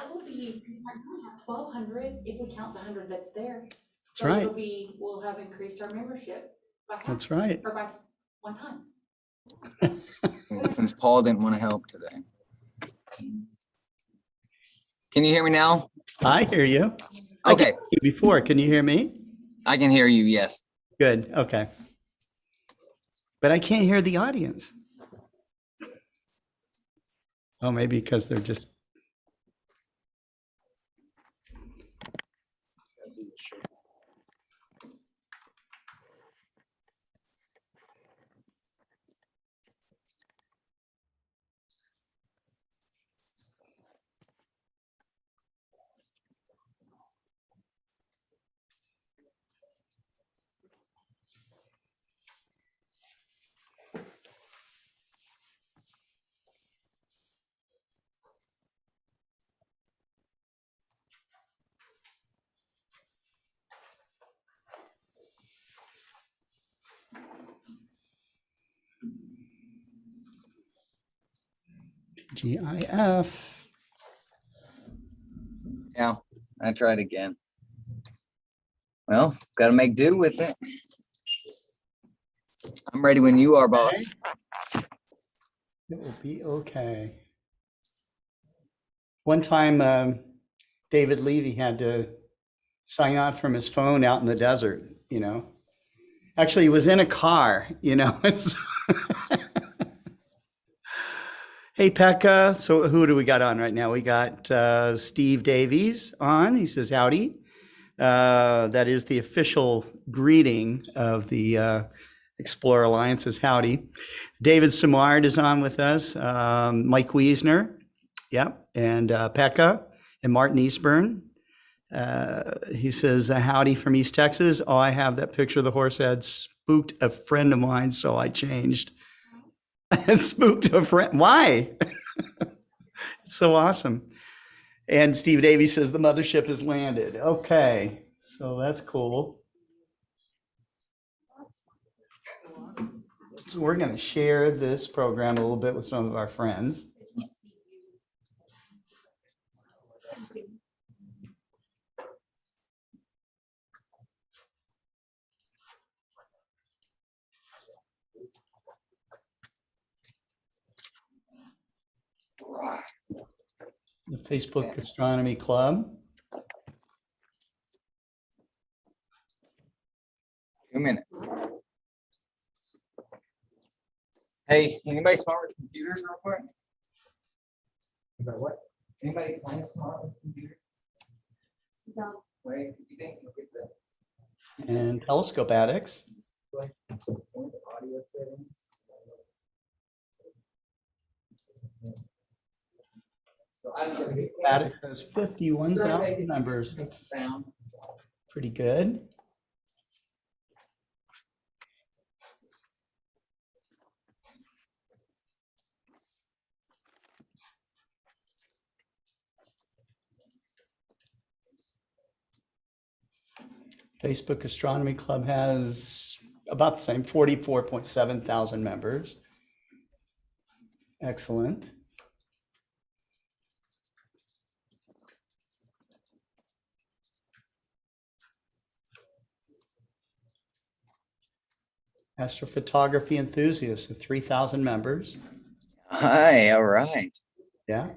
will be, because right now we have 1,200, if we count the 100 that's there. That's right. We'll have increased our membership by half. That's right. Or by one time. Since Paul didn't want to help today. Can you hear me now? I hear you. Okay. I could hear you before. Can you hear me? I can hear you, yes. Good. Okay. But I can't hear the audience. Oh, maybe because they're just. GIF. Yeah, I tried again. Well, got to make do with it. I'm ready when you are, boss. It will be okay. One time, David Levy had to sign out from his phone out in the desert, you know. Actually, he was in a car, you know. Hey, Pekka. So who do we got on right now? We got Steve Davies on. He says, howdy. That is the official greeting of the Explorer Alliance's howdy. David Simard is on with us. Mike Wiesner. Yep. And Pekka and Martin Eastburn. He says, howdy from East Texas. Oh, I have that picture of the horse head spooked a friend of mine, so I changed. Spooked a friend. Why? It's so awesome. And Steve Davies says the mothership has landed. Okay, so that's cool. So we're going to share this program a little bit with some of our friends. The Facebook Astronomy Club. 2 minutes. Hey, anybody smart with computers real quick? About what? Anybody kind of smart with computers? No. Wait, you think you'll get that? And telescope addicts. Audio settings. So I'm gonna get Addict has 51,000 members. That's pretty good. Facebook Astronomy Club has about the same, 44.7 thousand members. Excellent. Astrophotography enthusiasts of 3,000 members. Hi, all right. Yeah.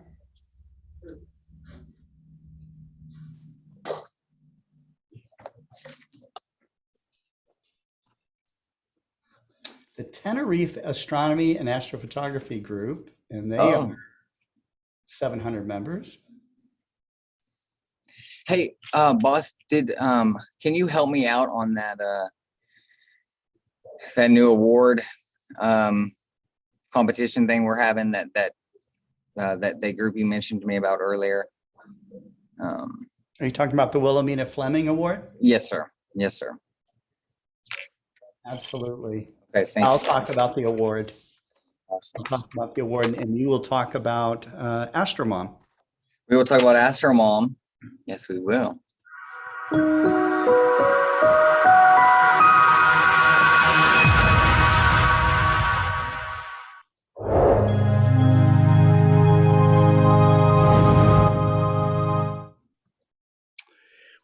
The Tenerife Astronomy and Astrophotography Group, and they are 700 members. Hey, boss, can you help me out on that that new award competition thing we're having that group you mentioned to me about earlier? Are you talking about the Williamina Fleming Award? Yes, sir. Yes, sir. Absolutely. Okay, thanks. I'll talk about the award. Awesome. I'll talk about the award, and you will talk about AstroMom. We will talk about Astro Mom. Yes, we will.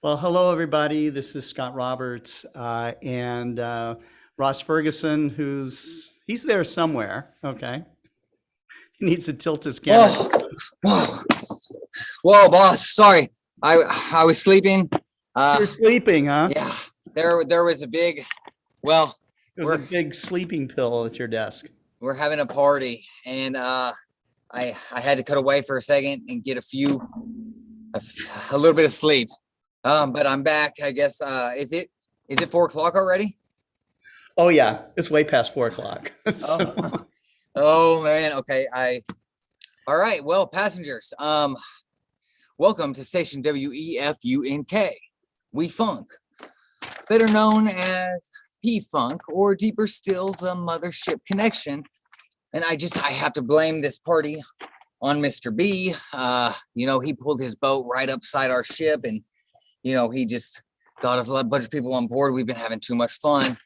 Well, hello, everybody. This is Scott Roberts and Ross Ferguson, he's there somewhere. Okay. He needs to tilt his camera. Whoa, whoa, boss. Sorry, I was sleeping. You're sleeping, huh? Yeah, there was a big. Well, There's a big sleeping pill at your desk. we're having a party, and I had to cut away for a second and get a little bit of sleep. But I'm back. I guess. Is it 4 o'clock already? Oh yeah, it's way past 4 o'clock. Oh. Oh man. Okay. All right. Well, passengers. Welcome to station WEFUNK. We Funk, better known as P-Funk, or deeper still, the Mothership Connection. And I have to blame this party on Mr. B. He pulled his boat right upside our ship, and he just got a bunch of people on board. We've been having too much fun.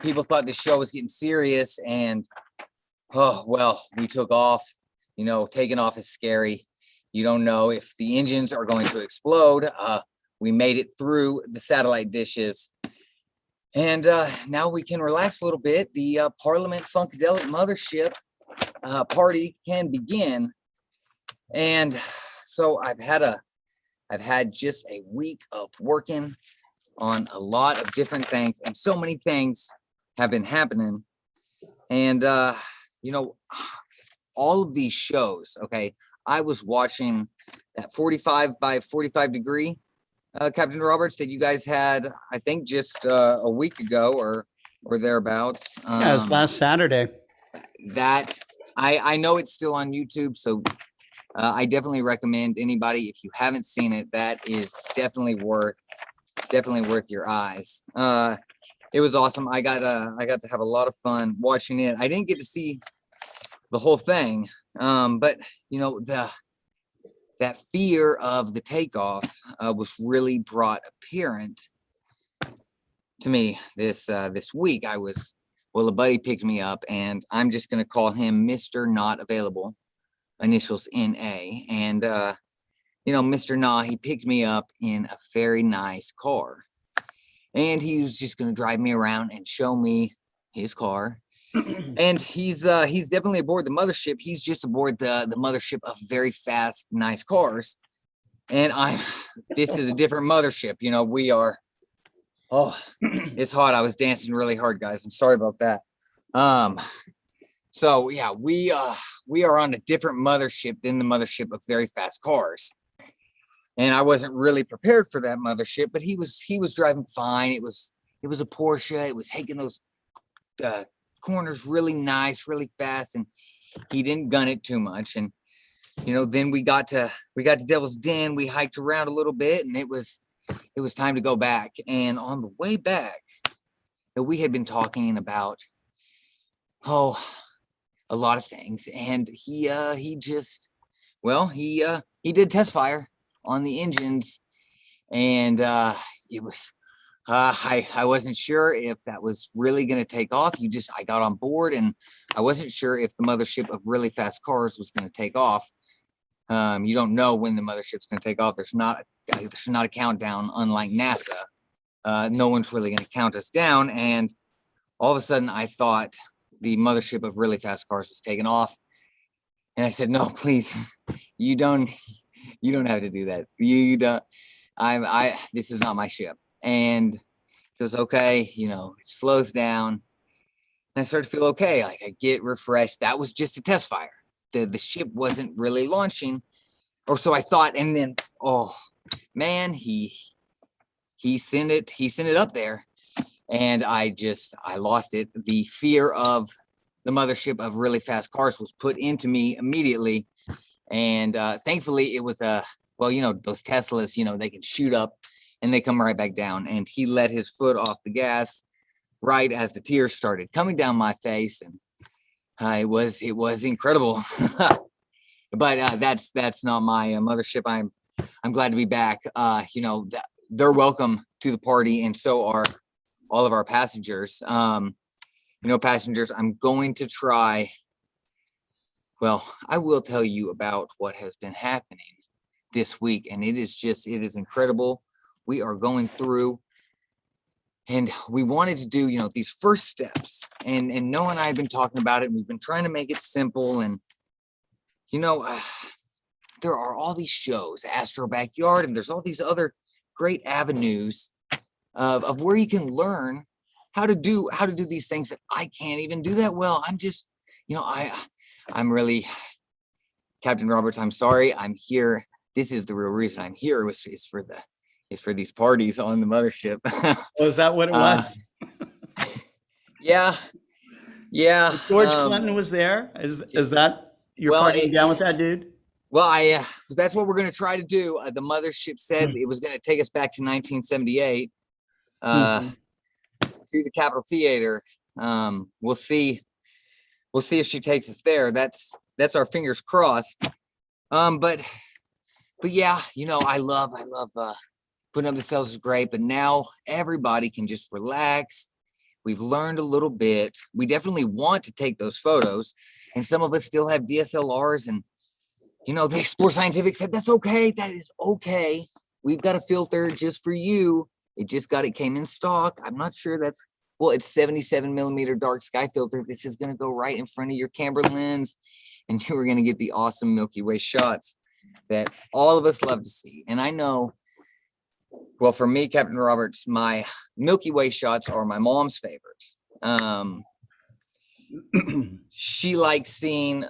People thought the show was getting serious, and we took off. Taking off is scary. You don't know if the engines are going to explode. We made it through the satellite dishes, and now we can relax a little bit. The Parliament Funkadelic Mothership party can begin. And so I've had just a week of working on a lot of different things, and so many things have been happening. And all of these shows, okay, I was watching that 45 by 45 degree Captain Roberts that you guys had, I think just a week ago or thereabouts. Yeah, it was last Saturday. That I know it's still on YouTube, so I definitely recommend anybody, if you haven't seen it, that is definitely worth your eyes. It was awesome. I got to have a lot of fun watching it. I didn't get to see the whole thing, but that fear of the takeoff was really brought apparent to me this week. A buddy picked me up, and I'm just going to call him Mr. Not Available, initials NA. And, Mr. Nah, he picked me up in a very nice car, and he was just going to drive me around and show me his car. And he's definitely aboard the mothership. He's just aboard the mothership of very fast, nice cars. And this is a different mothership. We are, it's hot. I was dancing really hard, guys. I'm sorry about that. So yeah, we are on a different mothership than the mothership of very fast cars. And I wasn't really prepared for that mothership, but he was driving fine. It was a Porsche. It was taking those corners really nice, really fast, and he didn't gun it too much. And then we got to Devil's Den. We hiked around a little bit, and it was time to go back. And on the way back, we had been talking about a lot of things, and he did test fire on the engines, and it was I wasn't sure if that was really going to take off. I got on board, and I wasn't sure if the mothership of really fast cars was going to take off. You don't know when the mothership's going to take off. There's not a countdown, unlike NASA. No one's really going to count us down. And all of a sudden, I thought the mothership of really fast cars was taking off, and I said, "No, please, you don't have to do that. You don't. This is not my ship." And it goes, okay, it slows down. And I started to feel okay. Like I get refreshed. That was just a test fire. The ship wasn't really launching, or so I thought. And then, oh man, he sent it up there, and I lost it. The fear of the mothership of really fast cars was put into me immediately. And thankfully it was those Teslas, they can shoot up and they come right back down. And he let his foot off the gas right as the tears started coming down my face, and it was incredible. But that's not my mothership. I'm glad to be back. They're welcome to the party, and so are all of our passengers. Passengers, I'm going to try. Well, I will tell you about what has been happening this week, and it is incredible. We are going through, and we wanted to do, these first steps, and Noah and I have been talking about it, and we've been trying to make it simple. And there are all these shows, Astro Backyard, and there's all these other great avenues of where you can learn how to do these things that I can't even do that well. I'm just, I'm really, Captain Roberts, I'm sorry, I'm here. This is the real reason I'm here, is for these parties on the mothership. Oh, is that what it was? Yeah. George Clinton was there. Is that you're partying down with that dude? Well, that's what we're going to try to do. The mothership said it was going to take us back to 1978 to the Capitol Theater. We'll see if she takes us there. That's our fingers crossed. But yeah, I love putting up the sales is great, but now everybody can just relax. We've learned a little bit. We definitely want to take those photos, and some of us still have DSLRs, and the Explore Scientific said that's okay. That is okay. We've got a filter just for you. It came in stock. I'm not sure it's 77 millimeter dark sky filter. This is going to go right in front of your camera lens, and you are going to get the awesome Milky Way shots that all of us love to see. And I know, well, for me, Captain Roberts, my Milky Way shots are my mom's favorite. She likes seeing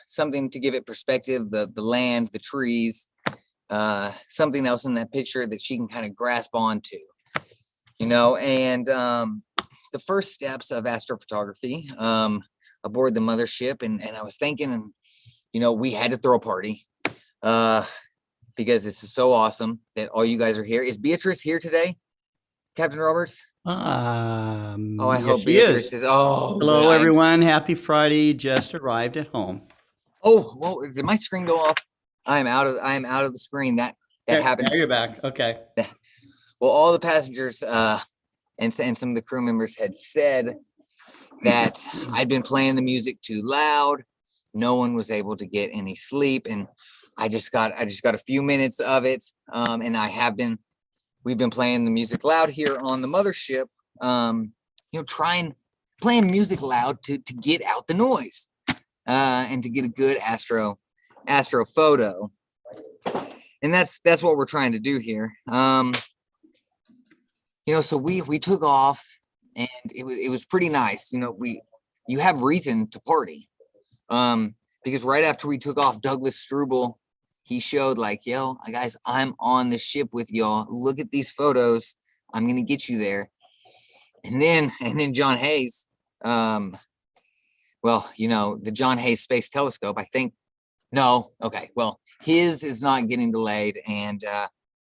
something to give it perspective, the land, the trees, something else in that picture that she can kind of grasp onto, and the first steps of astrophotography aboard the mothership. And I was thinking, we had to throw a party because this is so awesome that all you guys are here. Is Beatrice here today, Captain Roberts? I hope Beatrice is. Oh, hello, everyone. Happy Friday. Just arrived at home. Oh, well, did my screen go off? I am out of the screen. That happens. Now you're back. Okay. Well, all the passengers and some of the crew members had said that I'd been playing the music too loud. No one was able to get any sleep, and I just got a few minutes of it. And we've been playing the music loud here on the mothership. Playing music loud to get out the noise. And to get a good astro photo, and that's what we're trying to do here. So we took off, and it was pretty nice. You have reason to party, because right after we took off, Douglas Struble, he showed like, yo, guys, I'm on the ship with y'all. Look at these photos. I'm gonna get you there. And then John Hayes. Well, the John Hayes Space Telescope, I think, no, okay, well, his is not getting delayed, and,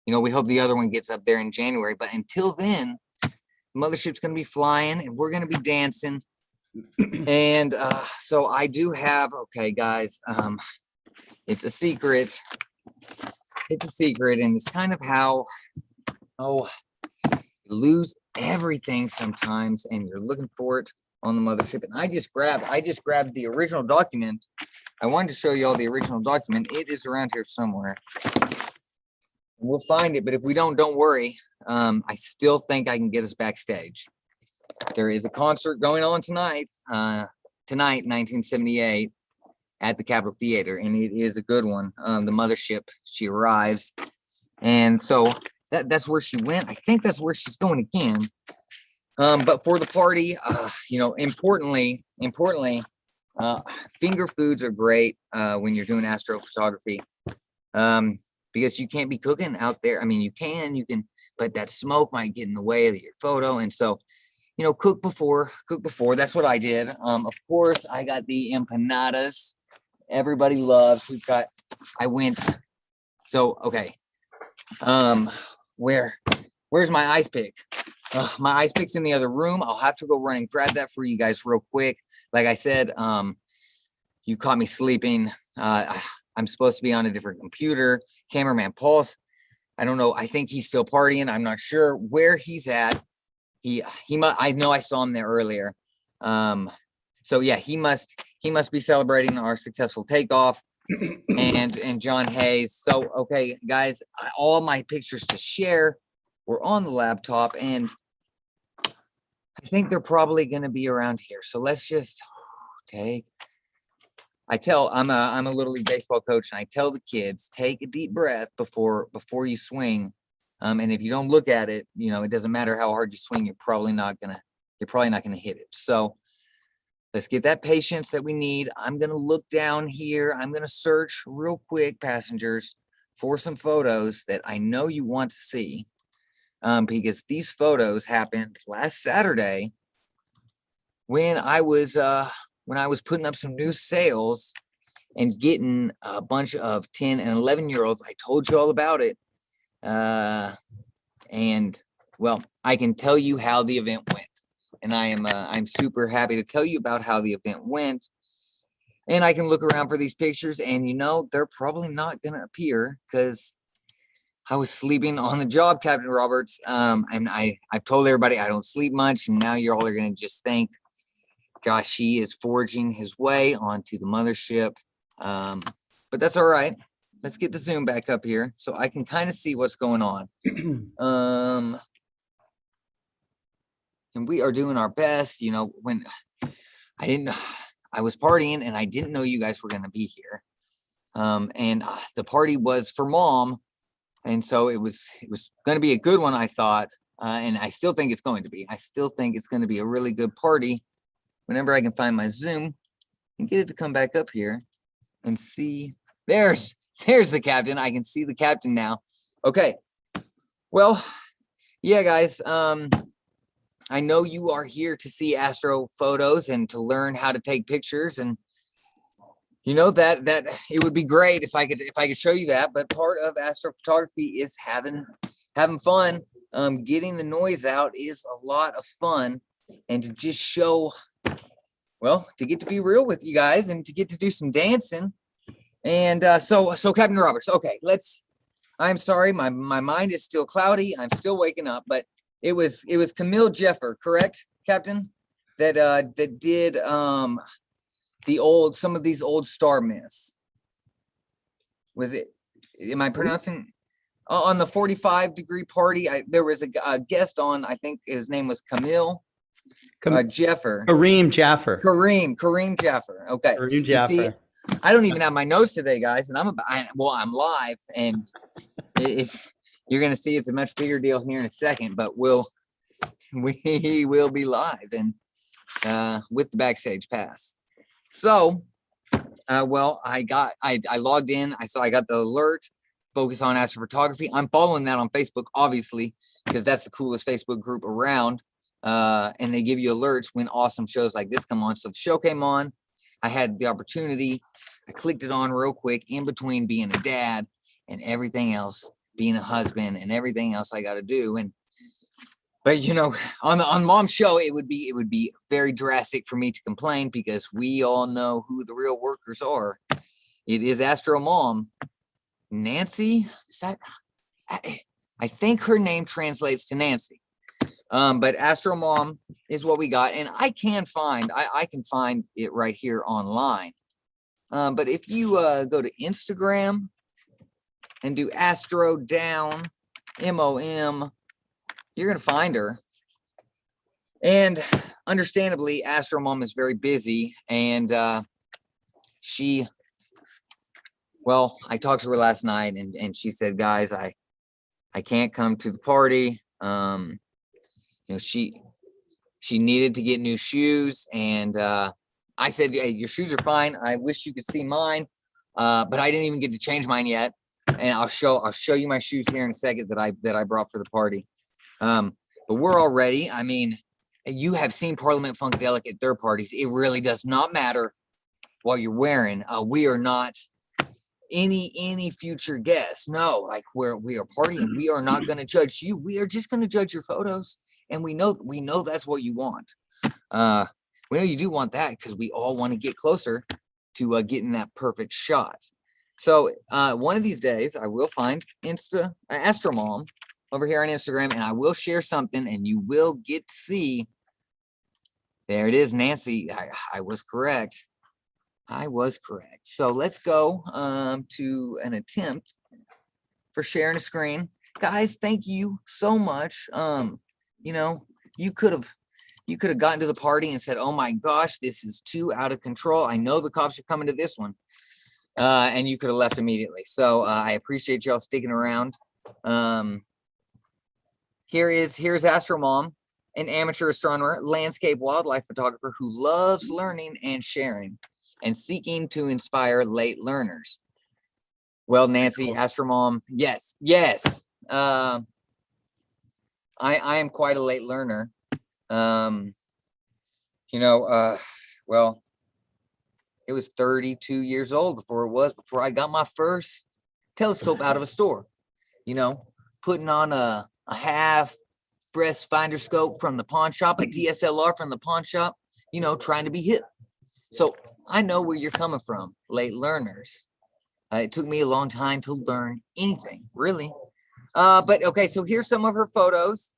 we hope the other one gets up there in January, but until then, the mothership's going to be flying, and we're going to be dancing, and so I do have, okay, guys, it's a secret, and it's kind of how, you lose everything sometimes, and you're looking for it on the mothership. And I just grabbed the original document. I wanted to show you all the original document. It is around here somewhere. We'll find it, but if we don't worry. I still think I can get us backstage. There is a concert going on tonight, 1978, at the Capitol Theater, and it is a good one. The mothership, she arrives, and so that's where she went. I think that's where she's going again. But for the party, importantly, finger foods are great when you're doing astrophotography, because you can't be cooking out there. I mean, you can, but that smoke might get in the way of your photo. And so, cook before. That's what I did. Of course, I got the empanadas. Everybody loves. Okay. Where's my ice pick? My ice pick's in the other room. I'll have to go run and grab that for you guys real quick. Like I said, you caught me sleeping. I'm supposed to be on a different computer. Cameraman Paul's, I don't know. I think he's still partying. I'm not sure where he's at. I know I saw him there earlier. So yeah, he must be celebrating our successful takeoff. and John Hayes. So, okay, guys, all my pictures to share were on the laptop, and I think they're probably going to be around here. So let's just take. I'm a Little League baseball coach, and I tell the kids, take a deep breath before you swing. And if you don't look at it, it doesn't matter how hard you swing, you're probably not gonna hit it. So let's get that patience that we need. I'm gonna look down here. I'm gonna search real quick, passengers, for some photos that I know you want to see. Because these photos happened last Saturday when I was putting up some new sales and getting a bunch of 10 and 11-year-olds. I told you all about it. And well, I can tell you how the event went. And I'm super happy to tell you about how the event went. And I can look around for these pictures, and they're probably not going to appear because I was sleeping on the job, Captain Roberts. And I've told everybody I don't sleep much, and now you're all are going to just think, gosh, he is forging his way onto the mothership. But that's all right. Let's get the zoom back up here so I can kind of see what's going on. And we are doing our best. When I was partying and I didn't know you guys were going to be here. And the party was for Mom. And so it was going to be a good one, I thought. And I still think it's going to be. I still think it's going to be a really good party. Whenever I can find my zoom and get it to come back up here and see. There's the captain. I can see the captain now. Okay. Well, yeah, guys. I know you are here to see astro photos and to learn how to take pictures, and that it would be great if I could show you that. But part of astrophotography is having fun. Getting the noise out is a lot of fun, and to just show. Well, to get to be real with you guys and to get to do some dancing. And so Captain Roberts, okay, I'm sorry, my mind is still cloudy. I'm still waking up, but it was Camille Jeffer, correct, Captain? That did some of these old star myths. Was it, am I pronouncing on the 45-degree party? There was a guest on, I think his name was Camille. Jeffer. Kareem Jaffer. Kareem Jaffer. Okay. Kareem Jaffer. You see, I don't even have my notes today, guys, and I'm live, and you're gonna see it's a much bigger deal here in a second, but we will be live and with the backstage pass. So, well, I logged in. I got the alert. Focus on astrophotography. I'm following that on Facebook, obviously, because that's the coolest Facebook group around. And they give you alerts when awesome shows like this come on. So the show came on. I had the opportunity. I clicked it on real quick in between being a dad and everything else, being a husband and everything else I got to do. But on Mom's show, it would be very drastic for me to complain because we all know who the real workers are. It is Astro Mom. Nancy, is that? I think her name translates to Nancy. But Astro Mom is what we got, and I can find it right here online. But if you go to Instagram and do Astro Down MOM, you're gonna find her. And understandably, Astro Mom is very busy, and well, I talked to her last night, and she said, guys, I can't come to the party. She needed to get new shoes, and I said, hey, your shoes are fine. I wish you could see mine, but I didn't even get to change mine yet. And I'll show you my shoes here in a second that I brought for the party. But we're all ready. I mean, you have seen Parliament Funkadelic at their parties. It really does not matter what you're wearing. We are not any future guests. No, like we are partying. We are not going to judge you. We are just going to judge your photos. And we know that's what you want. We know you do want that because we all want to get closer to getting that perfect shot. So one of these days I will find Astro Mom over here on Instagram, and I will share something, and you will get to see. There it is, Nancy. I was correct. I was correct. So let's go to an attempt for sharing a screen. Guys, thank you so much. You know, you could have gotten to the party and said, oh my gosh, this is too out of control. I know the cops are coming to this one. And you could have left immediately. So I appreciate y'all sticking around. Here's Astro Mom, an amateur astronomer, landscape wildlife photographer who loves learning and sharing and seeking to inspire late learners. Well, Nancy, cool. Astro Mom, yes. I am quite a late learner. Well, it was 32 years old before I got my first telescope out of a store. Putting on a half breast finder scope from the pawn shop, a DSLR from the pawn shop, trying to be hip. So I know where you're coming from, late learners. It took me a long time to learn anything, really. But okay, so here's some of her photos.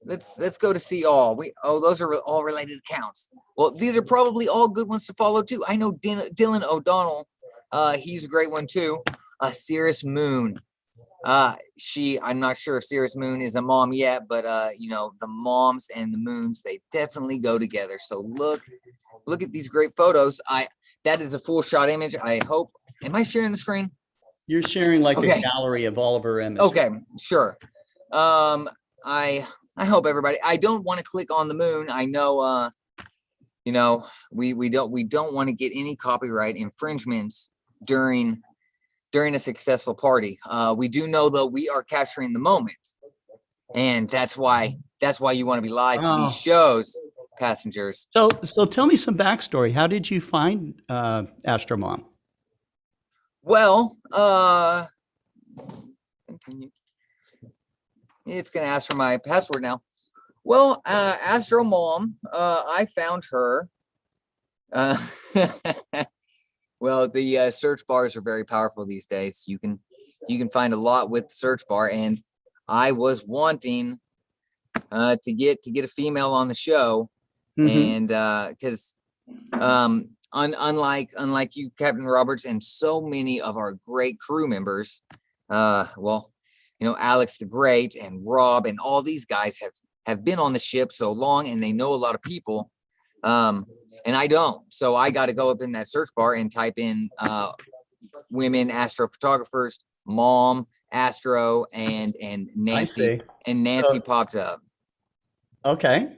Let's go to see all. Those are all related accounts. Well, these are probably all good ones to follow too. I know Dylan O'Donnell. He's a great one too. Cirrus Moon. I'm not sure if Cirrus Moon is a mom yet, but the moms and the moons, they definitely go together. So look at these great photos. That is a full shot image. I hope. Am I sharing the screen? You're sharing like a gallery of all of her images. Okay, sure. I hope everybody. I don't want to click on the moon. I know. We don't want to get any copyright infringements during a successful party. We do know though we are capturing the moment, and that's why you want to be live to these shows, passengers. So tell me some backstory. How did you find Astro Mom? Well, continue. It's gonna ask for my password now. Well, Astro Mom, I found her. Well, the search bars are very powerful these days. You can find a lot with the search bar, and I was wanting to get a female on the show, and because unlike you, Captain Roberts, and so many of our great crew members, Alex the Great and Rob and all these guys have been on the ship so long, and they know a lot of people. And I don't. So I got to go up in that search bar and type in women astrophotographers, mom, Astro, and Nancy. And Nancy popped up. Okay.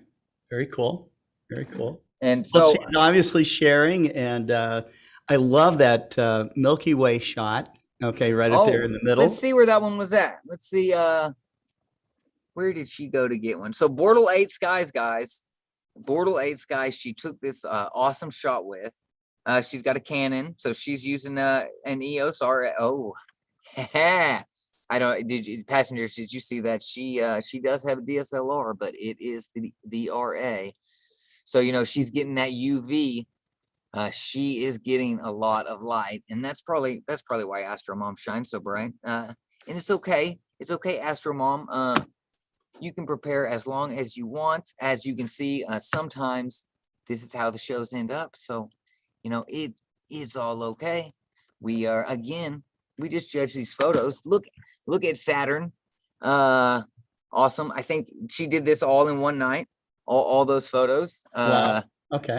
Very cool. Very cool. And so obviously sharing, and I love that Milky Way shot. Okay, right up there in the middle. Let's see where that one was at. Let's see. Where did she go to get one? So Bortle 8 Skies, guys. Bortle 8 Skies, she took this awesome shot with. She's got a Canon, so she's using an EOS RA. Oh, I don't. Passengers? Did you see that she does have a DSLR, but it is the RA. So she's getting that UV. She is getting a lot of light, and that's probably why Astro Mom shines so bright. And it's okay. It's okay, Astro Mom. You can prepare as long as you want. As you can see, sometimes this is how the shows end up. So, it is all okay. We just judge these photos. Look at Saturn. Awesome. I think she did this all in one night. All those photos. Wow. Okay.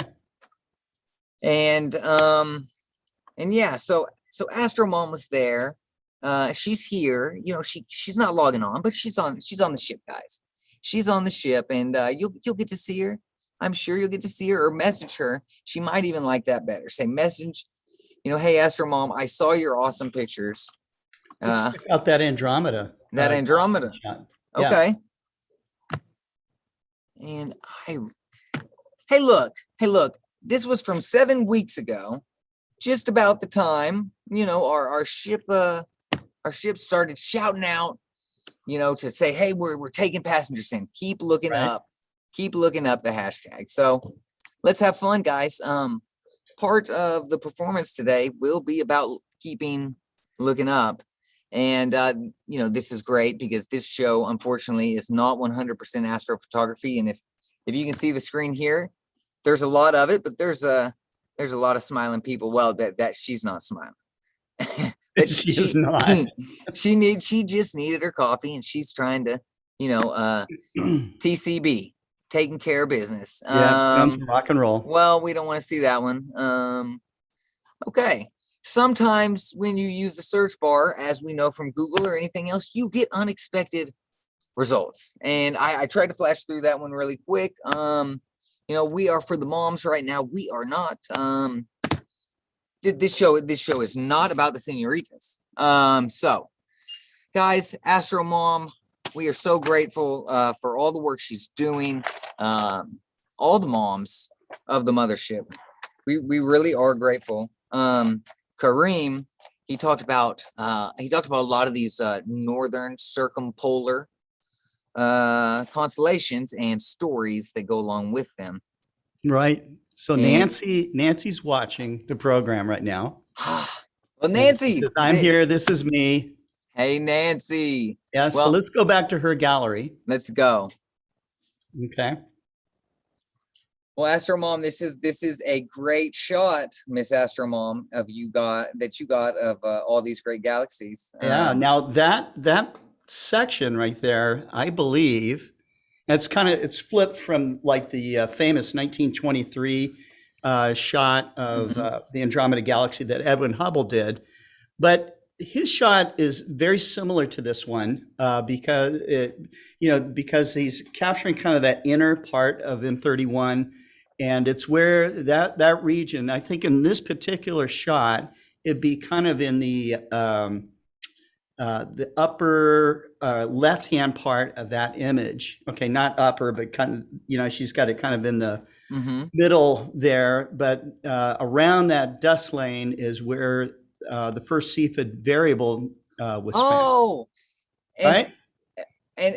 And yeah, so Astro Mom was there. She's here. She's not logging on, but she's on the ship, guys. She's on the ship, and you'll get to see her. I'm sure you'll get to see her or message her. She might even like that better. Say message, hey Astro Mom, I saw your awesome pictures. Let's check out that Andromeda. Andromeda. Shot. Okay. Yeah. And hey look. This was from 7 weeks ago, just about the time our ship started shouting out, to say, hey, we're taking passengers in. Keep looking up the hashtag. So let's have fun, guys. Part of the performance today will be about looking up. And this is great because this show, unfortunately, is not 100% astrophotography. And if you can see the screen here, there's a lot of it, but there's there's a lot of smiling people. Well, that she's not smiling. But She is not. she just needed her coffee, and she's trying to, TCB, taking care of business. Yeah, rock and roll. Well, we don't want to see that one. Okay. Sometimes when you use the search bar, as we know from Google or anything else, you get unexpected results. And I tried to flash through that one really quick. We are for the moms right now. We are not. This show is not about the senoritas. So, guys, Astro Mom, we are so grateful for all the work she's doing. All the moms of the mothership, we really are grateful. Kareem, he talked about a lot of these northern circumpolar constellations and stories that go along with them. Right. So Nancy's watching the program right now. Well, Nancy, I'm here. This is me. Hey, Nancy. Yeah. So let's go back to her gallery. Let's go. Okay. Well, Astro Mom, this is a great shot, Miss Astro Mom, of you got of all these great galaxies. Yeah. Now that section right there, I believe, it's flipped from like the famous 1923 shot of the Andromeda Galaxy that Edwin Hubble did, but his shot is very similar to this one because he's capturing kind of that inner part of M31. And it's where that region, I think in this particular shot, it'd be kind of in the upper left-hand part of that image. Okay, not upper, but kind of, she's got it kind of in the middle there. But around that dust lane is where the first Cepheid variable was found. Oh, right? And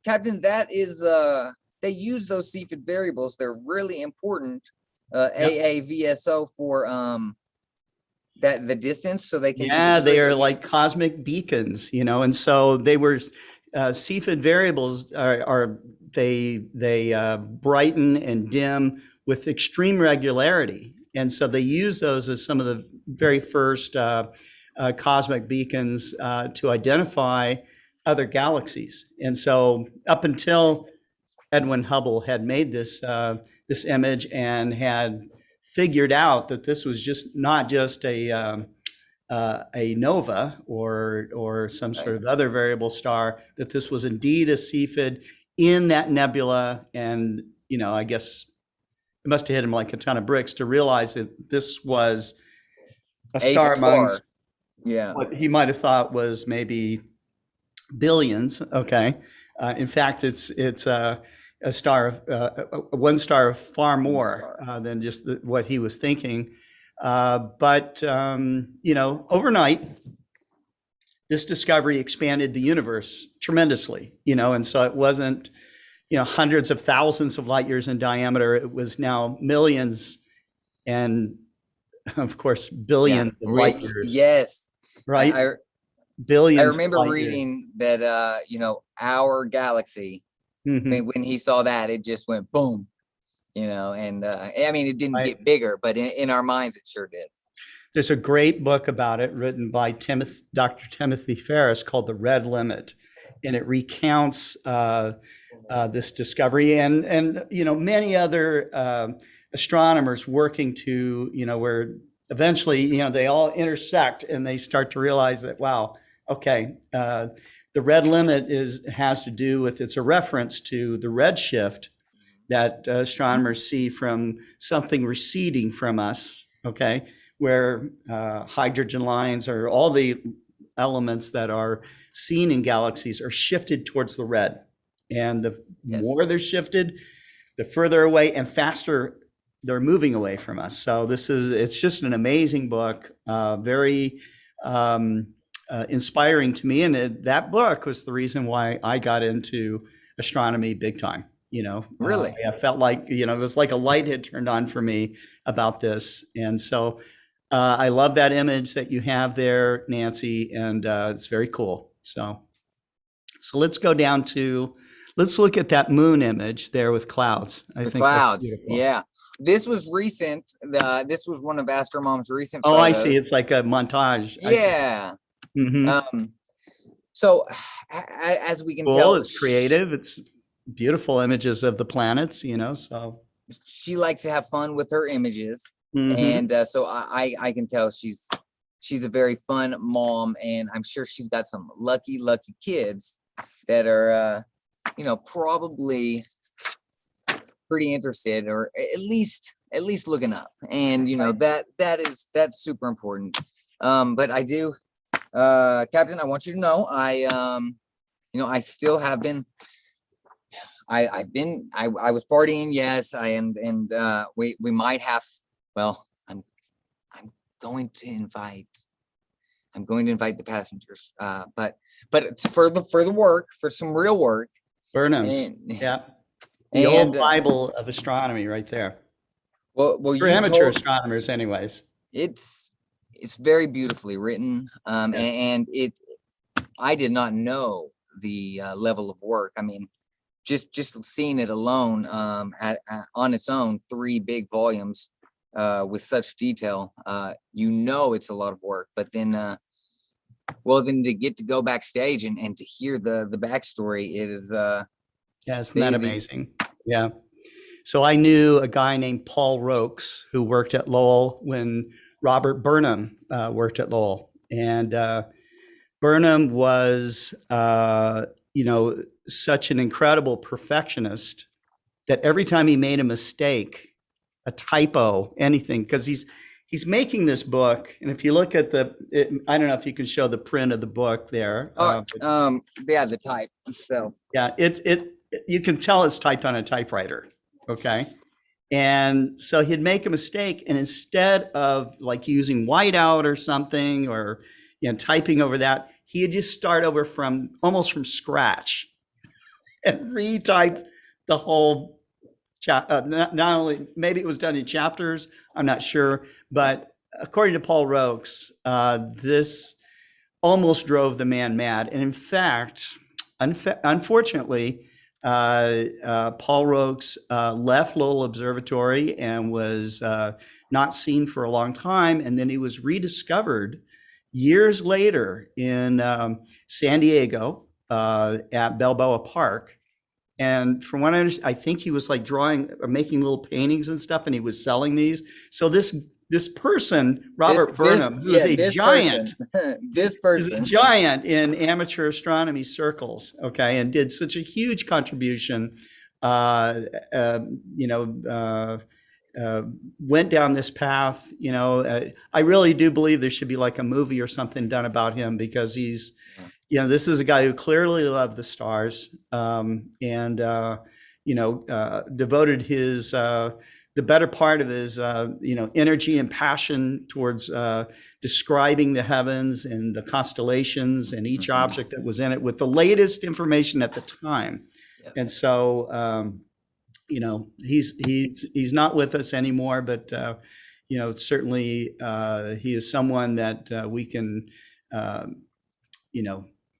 Captain, that is... they use those Cepheid variables. They're really important. AAVSO for the distance, so they can. Yeah, they are like cosmic beacons, and so they were Cepheid variables they brighten and dim with extreme regularity, and so they use those as some of the very first cosmic beacons to identify other galaxies. And so up until Edwin Hubble had made this image and had figured out that this was not just a nova or some sort of other variable star, that this was indeed a Cepheid in that nebula. And I guess it must have hit him like a ton of bricks to realize that this was a star amongst what he might have thought was maybe billions. Okay, in fact, it's a star of one star of far more than just what he was thinking. But overnight, this discovery expanded the universe tremendously, and so it wasn't, hundreds of thousands of light years in diameter. It was now millions and, of course, billions of light years. Yes. Right? Billions. I remember reading that, our galaxy, when he saw that, it just went boom, and it didn't get bigger, but in our minds, it sure did. There's a great book about it written by Dr. Timothy Ferris called The Red Limit, and it recounts this discovery and many other astronomers working to, where eventually, they all intersect and they start to realize that, wow, okay, the red limit has to do with, it's a reference to the redshift that astronomers see from something receding from us, okay, where hydrogen lines or all the elements that are seen in galaxies are shifted towards the red. And the more they're shifted, the further away and faster they're moving away from us. So it's just an amazing book, very inspiring to me. And that book was the reason why I got into astronomy big time. Really, I felt like, it was like a light had turned on for me about this. And so I love that image that you have there, Nancy, and it's very cool. So let's go down to, let's look at that moon image there with clouds. I The think that's clouds. beautiful. Yeah. This was recent. This was one of AstroMom's recent Oh, I photos. see. It's like a montage. Yeah. Mm-hmm. So as we can Cool. tell, It's creative. It's beautiful images of the planets, so. she likes to have fun with her images. Mhm. And so I can tell she's a very fun mom, and I'm sure she's got some lucky kids that are probably pretty interested, or at least looking up. And that's super important. But I do, Captain, I want you to know I still have been. I was partying, yes, and we might have. Well, I'm going to invite the passengers, but it's for the work, for some real work. Burnham's, yeah. The old Bible of astronomy right there. Well, for amateur astronomers anyways. It's very beautifully written, and I did not know the level of work. I mean, just seeing it alone, on its own, 3 big volumes, with such detail, it's a lot of work. But then, then to get to go backstage and to hear the backstory, it is isn't that amazing? Yeah. So I knew a guy named Paul Rokes who worked at Lowell when Robert Burnham worked at Lowell, and Burnham was such an incredible perfectionist that every time he made a mistake, a typo, anything, because he's making this book, and if you look at I don't know if you can show the print of the book there. The type itself. Yeah, you can tell it's typed on a typewriter. Okay, and so he'd make a mistake, and instead of like using whiteout or something, or typing over that, he'd just start over almost from scratch and retype the whole not only, maybe it was done in chapters, I'm not sure, but according to Paul Rokes, this almost drove the man mad. And in fact, unfortunately, Paul Rokes left Lowell Observatory and was not seen for a long time, and then he was rediscovered years later in San Diego at Balboa Park. And from what I understand, I think he was like drawing or making little paintings and stuff, and he was selling these. So this person, Robert Burnham, who is a giant, this person is a giant in amateur astronomy circles, okay, and did such a huge contribution. Went down this path. I really do believe there should be like a movie or something done about him, because he's. This is a guy who clearly loved the stars, and devoted his the better part of his energy and passion towards describing the heavens and the constellations and each object that was in it with the latest information at the time. Yes. And so he's not with us anymore, but certainly he is someone that we can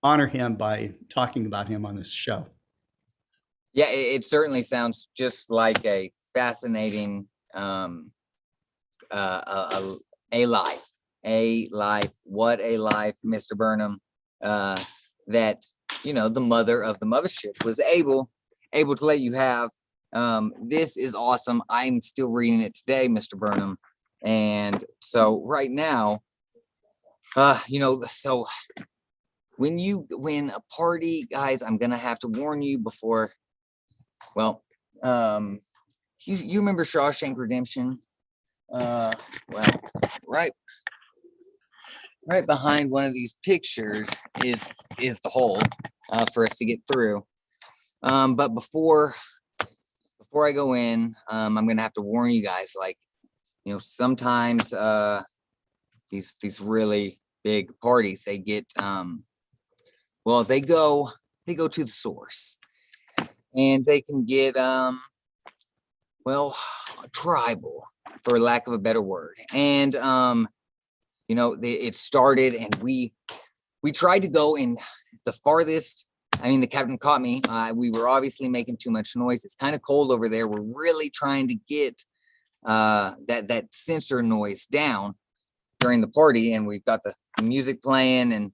honor him by talking about him on this show. Yeah, it certainly sounds just like a fascinating a life. What a life, Mr. Burnham, that the mother of the Mothership was able to let you have. This is awesome. I'm still reading it today, Mr. Burnham. And so right now, so when a party, guys, I'm gonna have to warn you before. Well, you remember Shawshank Redemption? Well, right behind one of these pictures is the hole for us to get through. But before I go in, I'm gonna have to warn you guys. Like, sometimes these really big parties, they get they go to the source, and they can get tribal, for lack of a better word. And it started, and we tried to go in the farthest I mean, the captain caught me. We were obviously making too much noise. It's kind of cold over there. We're really trying to get that sensor noise down during the party, and we've got the music playing, and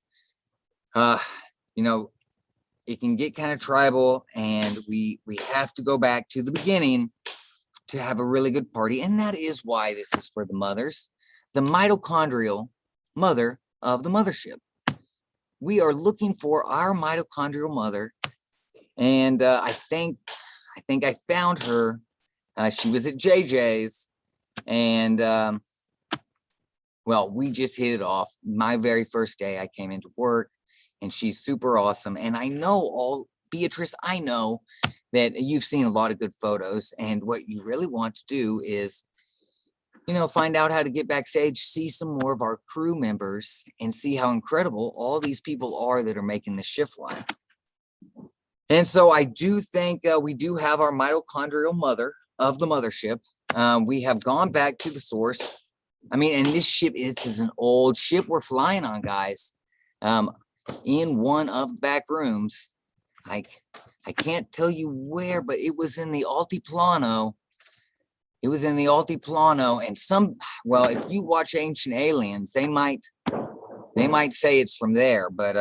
you know, it can get kind of tribal, and we have to go back to the beginning to have a really good party. And that is why this is for the mothers, the mitochondrial mother of the mothership. We are looking for our mitochondrial mother, and I think I found her. She was at JJ's, and well, we just hit it off. My very first day I came into work, and she's super awesome. And I know Beatrice, I know that you've seen a lot of good photos, and what you really want to do is, you know, find out how to get backstage, see some more of our crew members, and see how incredible all these people are that are making the shift line. And so I do think we do have our mitochondrial mother of the mothership. We have gone back to the source. I mean, and this ship is an old ship we're flying on, guys. In one of the back rooms, I can't tell you where, but it was in the Altiplano. It was in the Altiplano, and well, if you watch Ancient Aliens, they might say it's from there, but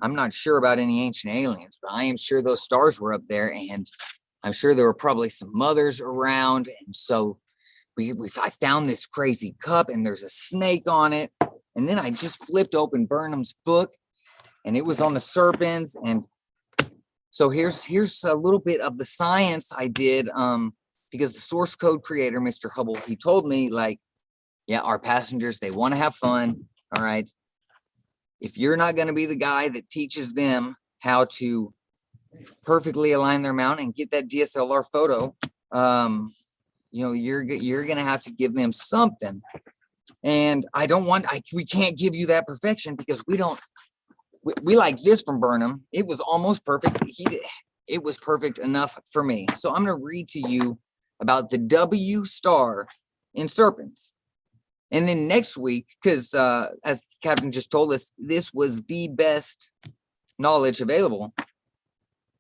I'm not sure about any Ancient Aliens, but I am sure those stars were up there, and I'm sure there were probably some mothers around. And so I found this crazy cup, and there's a snake on it. And then I just flipped open Burnham's book, and it was on the serpents. And so here's a little bit of the science I did, because the source code creator, Mr. Hubble, he told me, like, yeah, our passengers, they want to have fun. All right. If you're not going to be the guy that teaches them how to perfectly align their mount and get that DSLR photo, you know, you're going to have to give them something. And we can't give you that perfection, because we like this from Burnham. It was almost perfect. It was perfect enough for me. So I'm going to read to you about the W star in Serpents. And then next week, because as the captain just told us, this was the best knowledge available,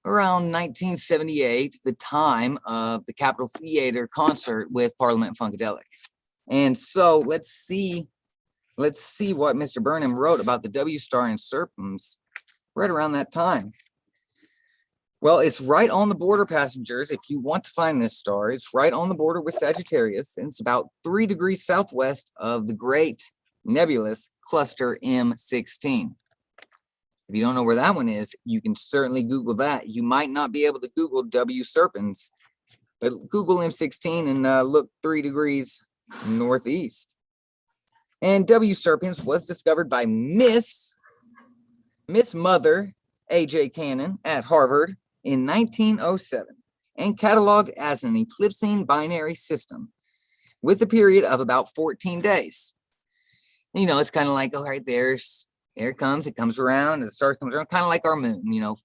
around 1978, the time of the Capitol Theater concert with Parliament Funkadelic. And so let's see what Mr. Burnham wrote about the W star in Serpents right around that time. Well, it's right on the border, passengers. If you want to find this star, it's right on the border with Sagittarius, and it's about 3 degrees southwest of the great nebulous cluster M16. If you don't know where that one is, you can certainly Google that. You might not be able to Google W Serpens, but Google M16 and look 3 degrees northeast. And W Serpens was discovered by Miss Mother A.J. Cannon at Harvard in 1907 and cataloged as an eclipsing binary system with a period of about 14 days. You know, it's kind of like, all right, there it comes around, and the star comes around, kind of like our moon, you know,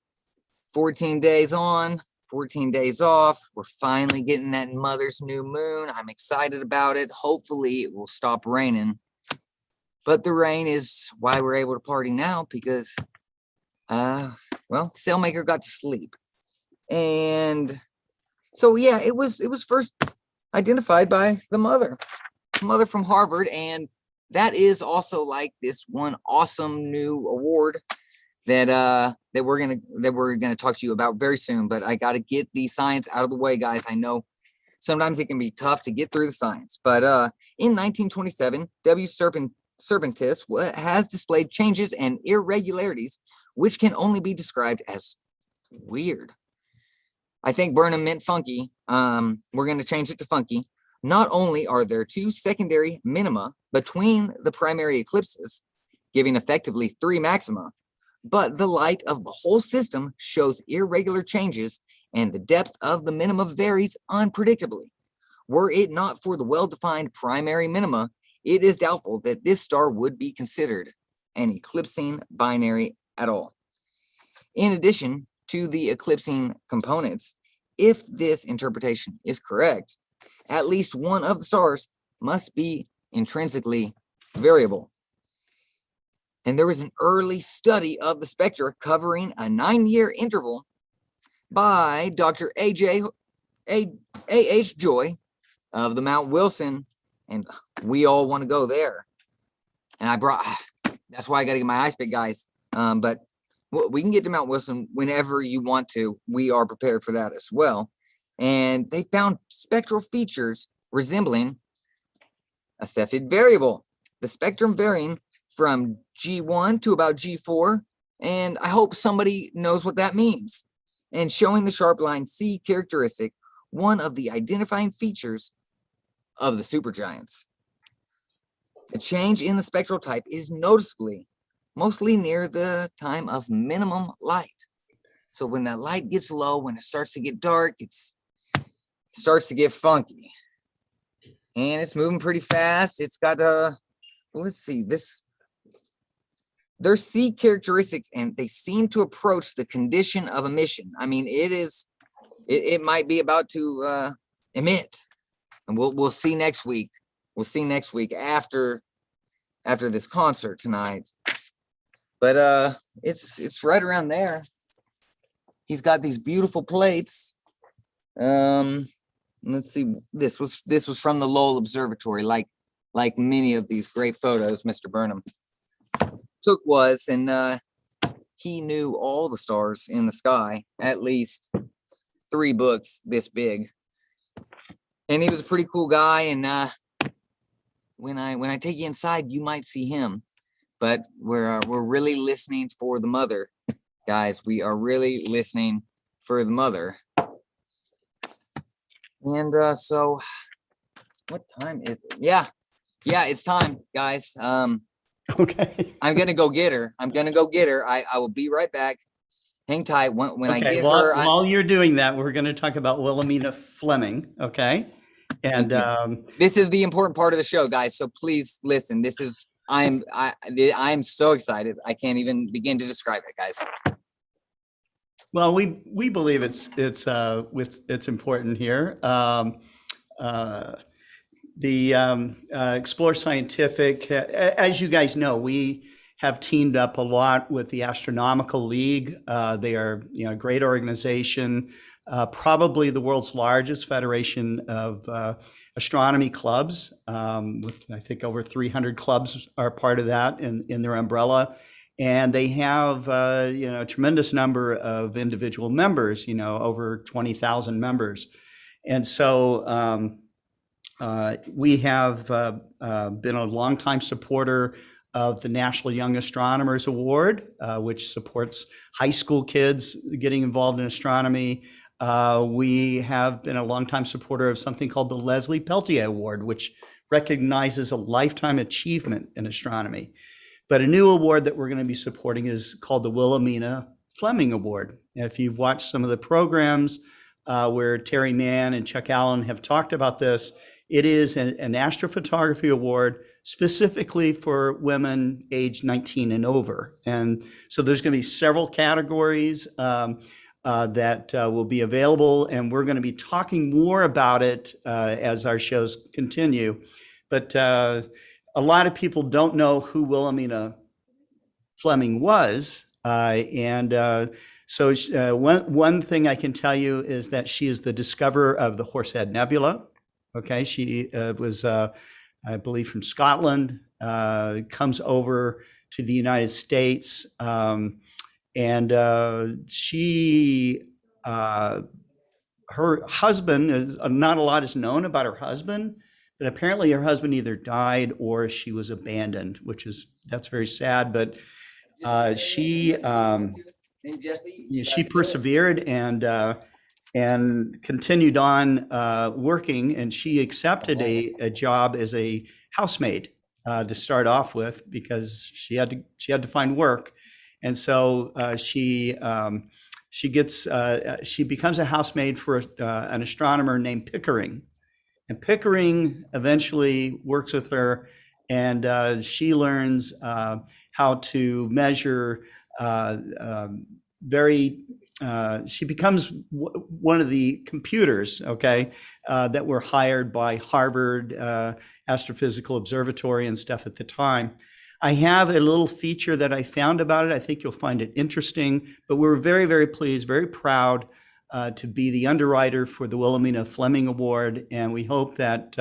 14 days on, 14 days off. We're finally getting that mother's new moon. I'm excited about it. Hopefully it will stop raining. But the rain is why we're able to party now, because well, Sailmaker got to sleep. And so yeah, it was first identified by the mother from Harvard, and that is also like this one awesome new award that we're gonna talk to you about very soon. But I got to get the science out of the way, guys. I know sometimes it can be tough to get through the science, but in 1927, W Serpentis has displayed changes and irregularities which can only be described as weird. I think Burnham meant funky. We're going to change it to funky. Not only are there 2 secondary minima between the primary eclipses, giving effectively 3 maxima, but the light of the whole system shows irregular changes, and the depth of the minima varies unpredictably. Were it not for the well-defined primary minima, it is doubtful that this star would be considered an eclipsing binary at all. In addition to the eclipsing components, if this interpretation is correct, at least one of the stars must be intrinsically variable. And there was an early study of the spectra covering a 9-year interval by Dr. A.H. Joy of the Mount Wilson, and we all want to go there. And that's why I got to get my ice pick, guys. But we can get to Mount Wilson whenever you want to. We are prepared for that as well. And they found spectral features resembling a Cepheid variable, the spectrum varying from G1 to about G4. And I hope somebody knows what that means. And showing the sharp line C characteristic, one of the identifying features of the supergiants. The change in the spectral type is noticeably mostly near the time of minimum light. So when that light gets low, when it starts to get dark, it starts to get funky. And it's moving pretty fast. It's got let's see, their C characteristics, and they seem to approach the condition of emission. I mean, it might be about to emit. And we'll see next week. We'll see next week after this concert tonight. But it's right around there. He's got these beautiful plates. Let's see. This was from the Lowell Observatory, like many of these great photos Mr. Burnham was, and he knew all the stars in the sky, at least 3 books this big. And he was a pretty cool guy. And when I take you inside, you might see him. But we're really listening for the mother, guys. We are really listening for the mother. And so, what time is it? Yeah, it's time, guys. Okay. I'm gonna go get her. I will be right back. Hang tight. When I get her. While you're doing that, we're going to talk about Wilhelmina Fleming. Okay. And this is the important part of the show, guys. So please listen. I'm so excited. I can't even begin to describe it, guys. Well, we believe it's important here. The Explore Scientific, as you guys know, we have teamed up a lot with the Astronomical League. They are a great organization, probably the world's largest federation of astronomy clubs, with I think over 300 clubs are part of that in their umbrella. And they have a tremendous number of individual members, over 20,000 members. And so we have been a longtime supporter of the National Young Astronomers Award, which supports high school kids getting involved in astronomy. We have been a longtime supporter of something called the Leslie Peltier Award, which recognizes a lifetime achievement in astronomy. But a new award that we're going to be supporting is called the Williamina Fleming Award. And if you've watched some of the programs where Terry Mann and Chuck Allen have talked about this, it is an astrophotography award specifically for women aged 19 and over. And so there's going to be several categories that will be available, and we're going to be talking more about it as our shows continue. But a lot of people don't know who Wilhelmina Fleming was. So one thing I can tell you is that she is the discoverer of the Horsehead Nebula. Okay, she was, I believe, from Scotland, comes over to the United States, and her husband, not a lot is known about her husband, but apparently her husband either died or she was abandoned, that's very sad. But she persevered and continued on working, and she accepted a job as a housemaid to start off with because she had to find work, and so she becomes a housemaid for an astronomer named Pickering. And Pickering eventually works with her, and she learns how to measure she becomes one of the computers, that were hired by Harvard Astrophysical Observatory and stuff at the time. I have a little feature that I found about it. I think you'll find it interesting, but we're very, very pleased, very proud to be the underwriter for the Williamena Fleming Award. And we hope that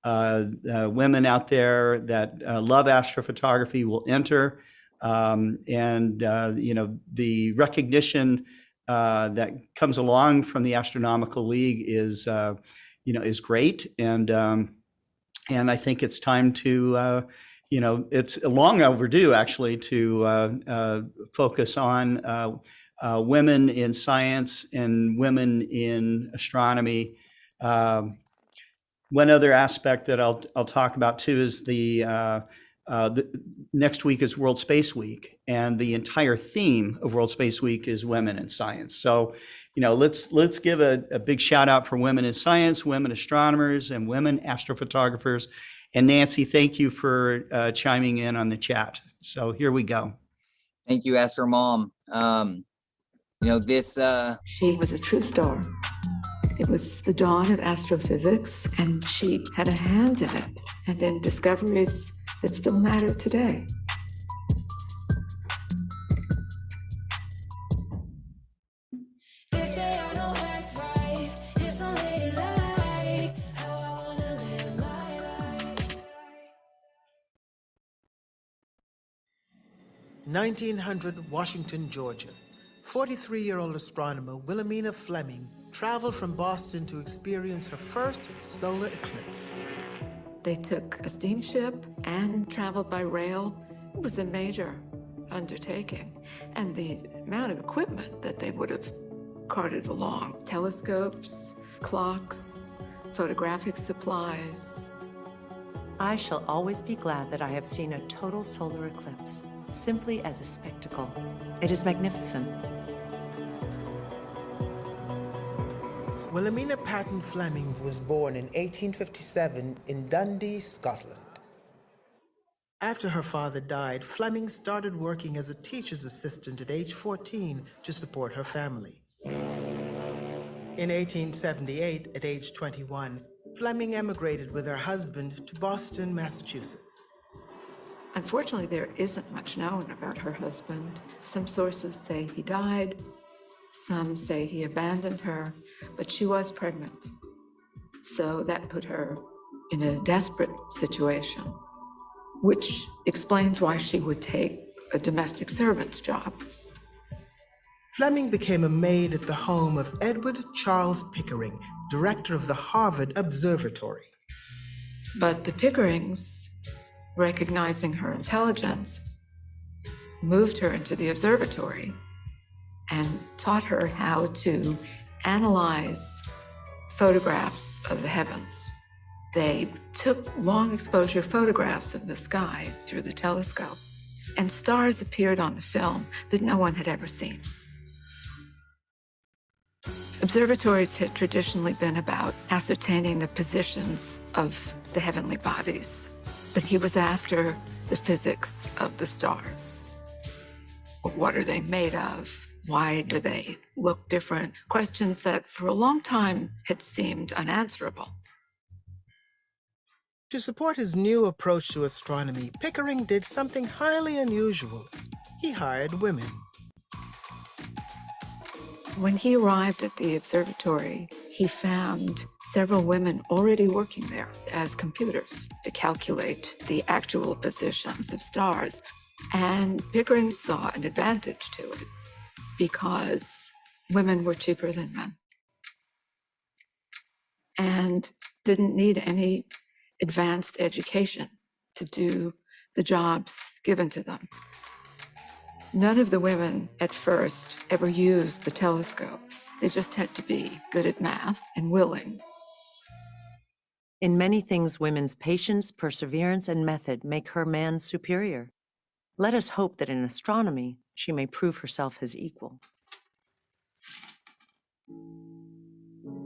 women out there that love astrophotography will enter. The recognition that comes along from the Astronomical League is great. And I think it's time to, it's long overdue actually to focus on women in science and women in astronomy. One other aspect that I'll talk about too is the next week is World Space Week, and the entire theme of World Space Week is women in science. So, let's give a big shout out for women in science, women astronomers, and women astrophotographers. And Nancy, thank you for chiming in on the chat. So here we go. Thank you, Astro Mom. She was a true star. It was the dawn of astrophysics, and she had a hand in it and in discoveries that still matter today. They say I don't act right. It's only like how I wanna live my life. 1900 Washington, Georgia. 43-year-old astronomer Williamina Fleming traveled from Boston to experience her first solar eclipse. They took a steamship and traveled by rail. It was a major undertaking. And the amount of equipment that they would have carted along, telescopes, clocks, photographic supplies. I shall always be glad that I have seen a total solar eclipse, simply as a spectacle. It is magnificent. Wilhelmina Fleming was born in 1857 in Dundee, Scotland. After her father died, Fleming started working as a teacher's assistant at age 14 to support her family. In 1878, at age 21, Fleming emigrated with her husband to Boston, Massachusetts. Unfortunately, there isn't much known about her husband. Some sources say he died. Some say he abandoned her, but she was pregnant. So that put her in a desperate situation, which explains why she would take a domestic servant's job. Fleming became a maid at the home of Edward Charles Pickering, director of the Harvard Observatory. But the Pickerings, recognizing her intelligence, moved her into the observatory and taught her how to analyze photographs of the heavens. They took long exposure photographs of the sky through the telescope, and stars appeared on the film that no one had ever seen. Observatories had traditionally been about ascertaining the positions of the heavenly bodies, but he was after the physics of the stars. What are they made of? Why do they look different? Questions that for a long time had seemed unanswerable. To support his new approach to astronomy, Pickering did something highly unusual. He hired women. When he arrived at the observatory, he found several women already working there as computers to calculate the actual positions of stars. And Pickering saw an advantage to it because women were cheaper than men and didn't need any advanced education to do the jobs given to them. None of the women at first ever used the telescopes. They just had to be good at math and willing. In many things, women's patience, perseverance, and method make her man's superior. Let us hope that in astronomy, she may prove herself his equal.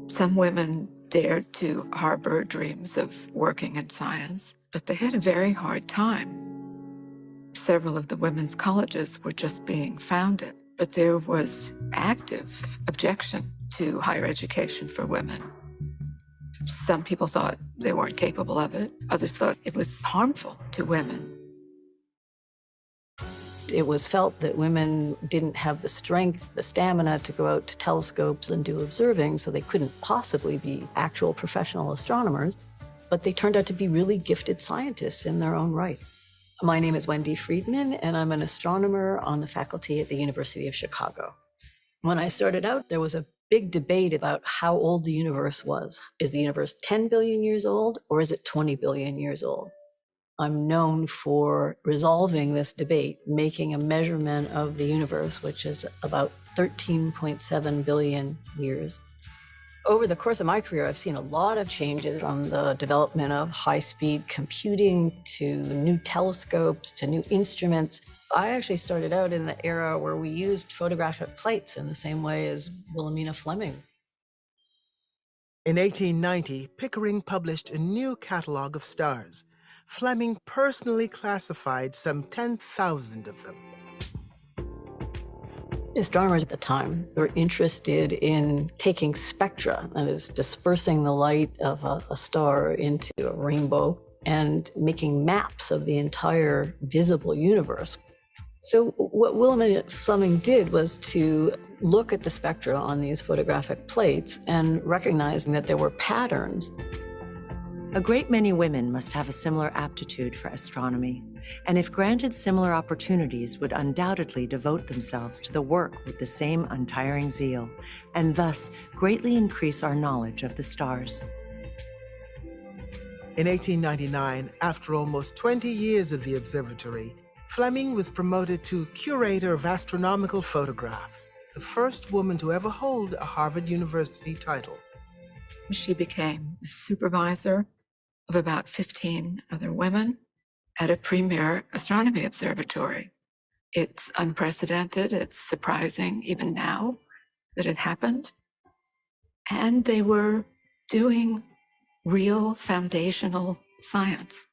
Some women dared to harbor dreams of working in science, but they had a very hard time. Several of the women's colleges were just being founded, but there was active objection to higher education for women. Some people thought they weren't capable of it. Others thought it was harmful to women. It was felt that women didn't have the strength, the stamina to go out to telescopes and do observing, so they couldn't possibly be actual professional astronomers, but they turned out to be really gifted scientists in their own right. My name is Wendy Friedman, and I'm an astronomer on the faculty at the University of Chicago. When I started out, there was a big debate about how old the universe was. Is the universe 10 billion years old, or is it 20 billion years old? I'm known for resolving this debate, making a measurement of the universe, which is about 13.7 billion years. Over the course of my career, I've seen a lot of changes, from the development of high-speed computing to new telescopes to new instruments. I actually started out in the era where we used photographic plates in the same way as Williamina Fleming. In 1890, Pickering published a new catalog of stars. Fleming personally classified some 10,000 of them. Astronomers at the time were interested in taking spectra, that is, dispersing the light of a star into a rainbow, and making maps of the entire visible universe. So what Wilhelmina Fleming did was to look at the spectra on these photographic plates and recognizing that there were patterns. A great many women must have a similar aptitude for astronomy, and if granted similar opportunities, would undoubtedly devote themselves to the work with the same untiring zeal, and thus greatly increase our knowledge of the stars. In 1899, after almost 20 years at the observatory, Fleming was promoted to curator of astronomical photographs, the first woman to ever hold a Harvard University title. She became the supervisor of about 15 other women at a premier astronomy observatory. It's unprecedented, it's surprising even now that it happened. And they were doing real foundational science.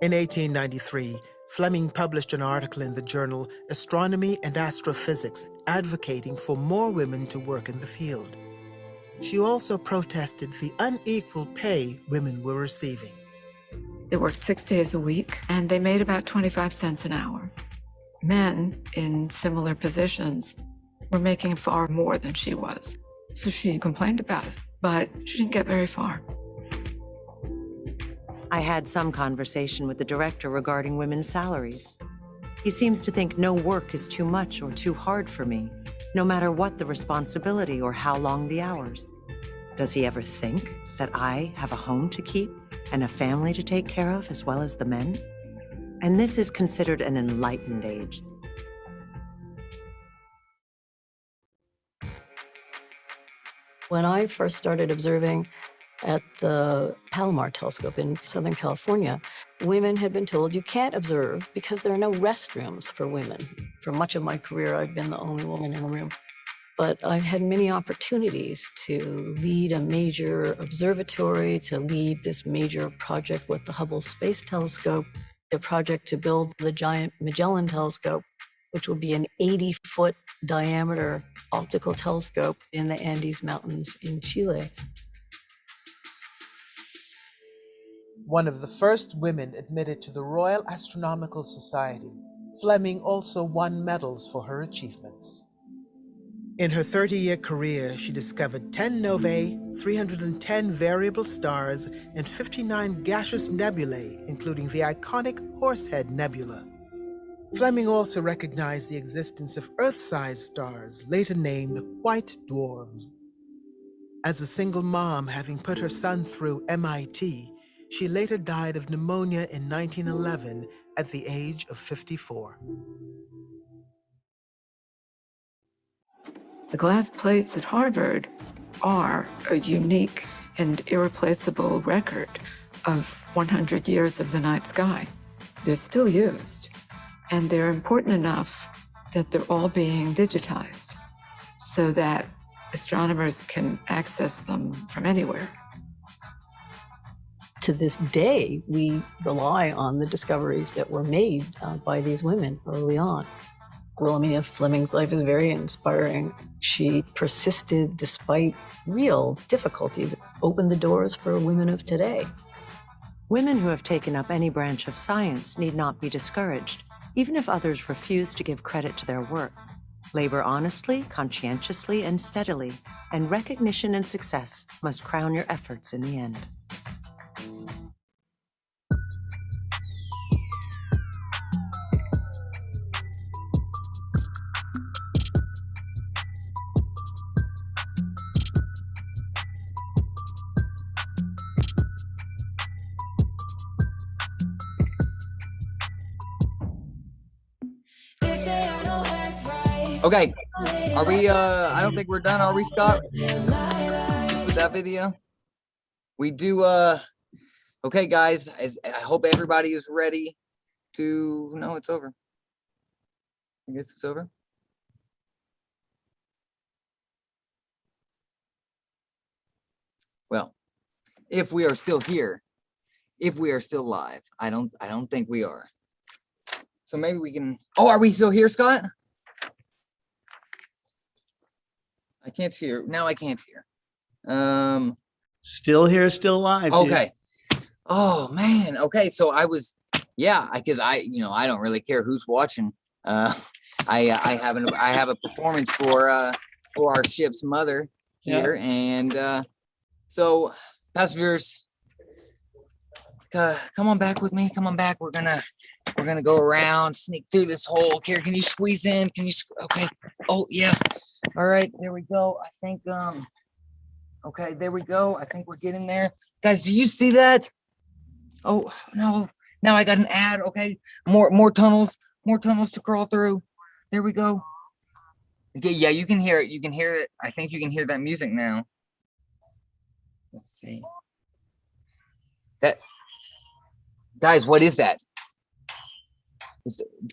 In 1893, Fleming published an article in the journal Astronomy and Astrophysics, advocating for more women to work in the field. She also protested the unequal pay women were receiving. They worked 6 days a week, and they made about 25 cents an hour. Men in similar positions were making far more than she was. So she complained about it, but she didn't get very far. I had some conversation with the director regarding women's salaries. He seems to think no work is too much or too hard for me, no matter what the responsibility or how long the hours. Does he ever think that I have a home to keep and a family to take care of as well as the men? And this is considered an enlightened age. When I first started observing at the Palomar telescope in Southern California, women had been told you can't observe because there are no restrooms for women. For much of my career, I've been the only woman in the room. But I've had many opportunities to lead a major observatory, to lead this major project with the Hubble Space Telescope, the project to build the giant Magellan telescope, which will be an 80-foot diameter optical telescope in the Andes Mountains in Chile. One of the first women admitted to the Royal Astronomical Society, Fleming also won medals for her achievements. In her 30-year career, she discovered 10 novae, 310 variable stars, and 59 gaseous nebulae, including the iconic Horsehead Nebula. Fleming also recognized the existence of Earth-sized stars, later named white dwarfs. As a single mom, having put her son through MIT, she later died of pneumonia in 1911 at the age of 54. The glass plates at Harvard are a unique and irreplaceable record of 100 years of the night sky. They're still used, and they're important enough that they're all being digitized so that astronomers can access them from anywhere. To this day, we rely on the discoveries that were made by these women early on. Williamina Fleming's life is very inspiring. She persisted despite real difficulties, opened the doors for women of today. Women who have taken up any branch of science need not be discouraged. Even if others refuse to give credit to their work, labor honestly, conscientiously, and steadily, and recognition and success must crown your efforts in the end. They say I don't act right. Okay, are we, I don't think we're done, are we, Scott? Just with that video? We do, okay, guys, I hope everybody is ready to, no, it's over. I guess it's over. Well, if we are still here, if we are still live, I don't think we are. So maybe we can, oh, are we still here, Scott? I can't hear, now I can't hear. Still here, still live. Dude. Okay. Oh man. Okay. So I was, yeah, because I don't really care who's watching. I have a performance for our ship's mother here, and so passengers, come on back with me. Come on back. We're gonna go around, sneak through this hole. Here, can you squeeze in? Can you? Okay. Oh yeah. All right. There we go. I think okay, there we go. I think we're getting there. Guys, do you see that? Oh, no. Now I got an ad. Okay. More tunnels to crawl through. There we go. Okay, yeah, you can hear it. You can hear it. I think you can hear that music now. Let's see. That, guys, what is that?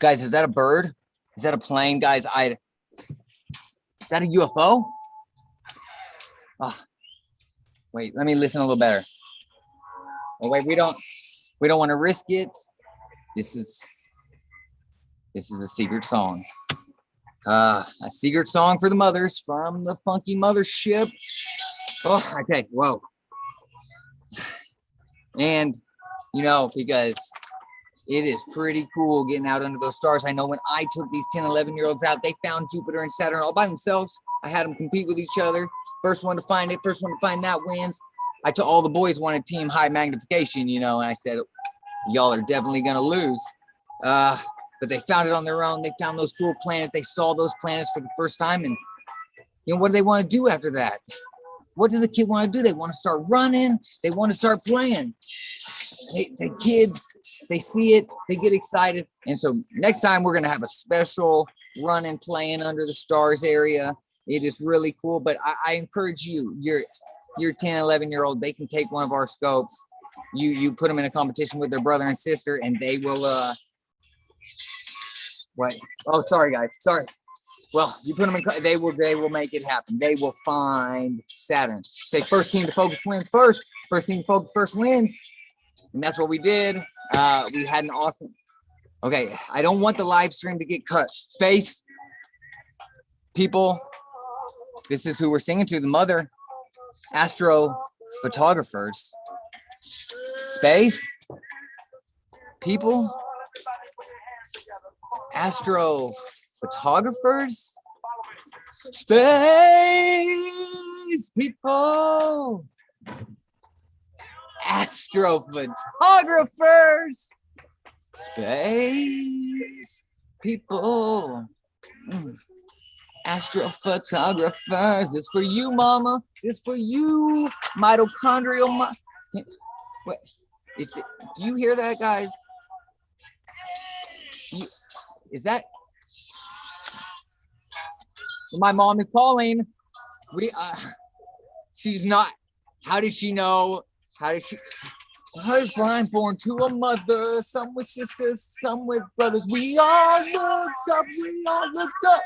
Guys, is that a bird? Is that a plane? Guys, is that a UFO? Oh, wait, let me listen a little better. Oh wait, we don't want to risk it. This is a secret song. A secret song for the mothers from the funky Mothership. Oh, okay, whoa. And because it is pretty cool getting out under those stars. I know when I took these 10, 11-year-olds out, they found Jupiter and Saturn all by themselves. I had them compete with each other. First one to find it, first one to find that wins. I told all the boys wanted team high magnification, and I said, y'all are definitely going to lose. But they found it on their own. They found those cool planets. They saw those planets for the first time. And, what do they want to do after that? What does a kid want to do? They want to start running. They want to start playing. The kids, they see it, they get excited. And so next time we're going to have a special running, playing under the stars area. It is really cool. But I encourage you, your 10, 11-year-old, they can take one of our scopes. You put them in a competition with their brother and sister, and they will, what? Oh, sorry, guys. Sorry. Well, you put them in, they will make it happen. They will find Saturn. Say first team to focus wins first. First team to focus first wins. And that's what we did. We had an awesome, okay, I don't want the live stream to get cut. Space, people, this is who we're singing to, the mother, Astrophotographers. Space, people, Astrophotographers, space, people, Astrophotographers, space, people, Astrophotographers. This for you, mama. This for you, mitochondrial. What? Do you hear that, guys? Is that? My mom is calling. She's not. How did she know? How did she? I'm born to a mother, some with sisters, some with brothers. We all looked up, we all looked up.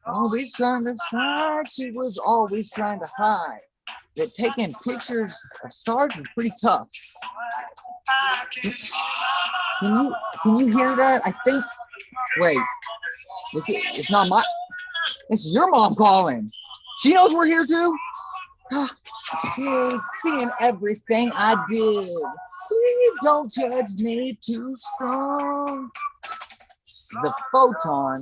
Always trying to hide, she was always trying to hide. That taking pictures of stars is pretty tough. Can you hear that? I think, wait, it's not my, it's your mom calling. She knows we're here too? You're seeing everything I did. Please don't judge me too strong. The photon,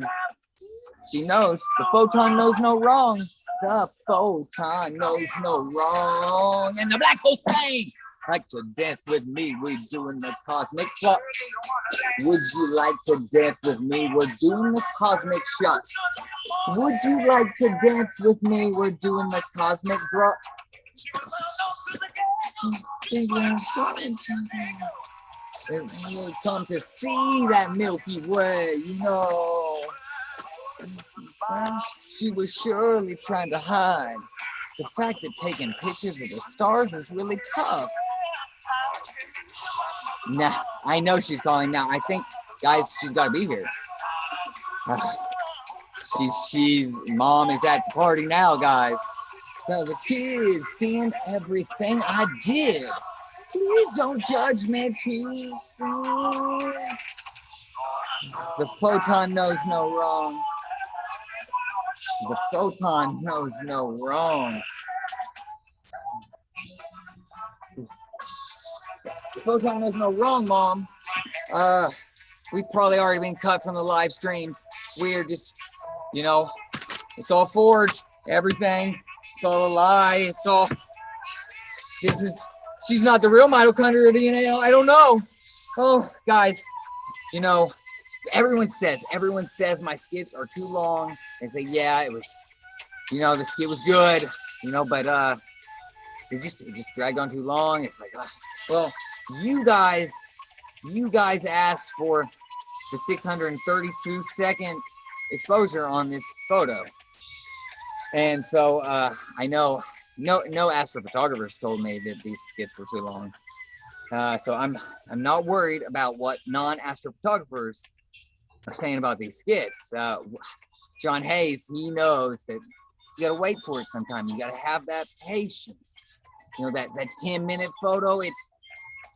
she knows. The photon knows no wrong. The photon knows no wrong. And the black hole saying, like to dance with me, we're doing the cosmic shot. Would you like to dance with me? We're doing the cosmic shot. Would you like to dance with me? We're doing the cosmic drop. Come to see that Milky Way, you know. She was surely trying to hide the fact that taking pictures of the stars is really tough. Nah, I know she's calling now. I think, guys, she's got to be here. Mom is at the party now, guys. So the kids seeing everything I did. Please don't judge me too soon. The photon knows no wrong. The photon knows no wrong. The photon knows no wrong, Mom. We've probably already been cut from the live streams. We're just, you know, it's all forged. Everything. It's all a lie. It's all. She's not the real mitochondria DNA. I don't know. Oh, guys, you know, everyone says my skits are too long. They say, yeah, it was, you know, the skit was good, you know, but it just dragged on too long. It's like, well, you guys asked for the 632-second exposure on this photo. And so I know no astrophotographers told me that these skits were too long. So I'm not worried about what non-astrophotographers are saying about these skits. John Hayes, he knows that you gotta wait for it sometime. You gotta have that patience. You know, that 10-minute photo, it's,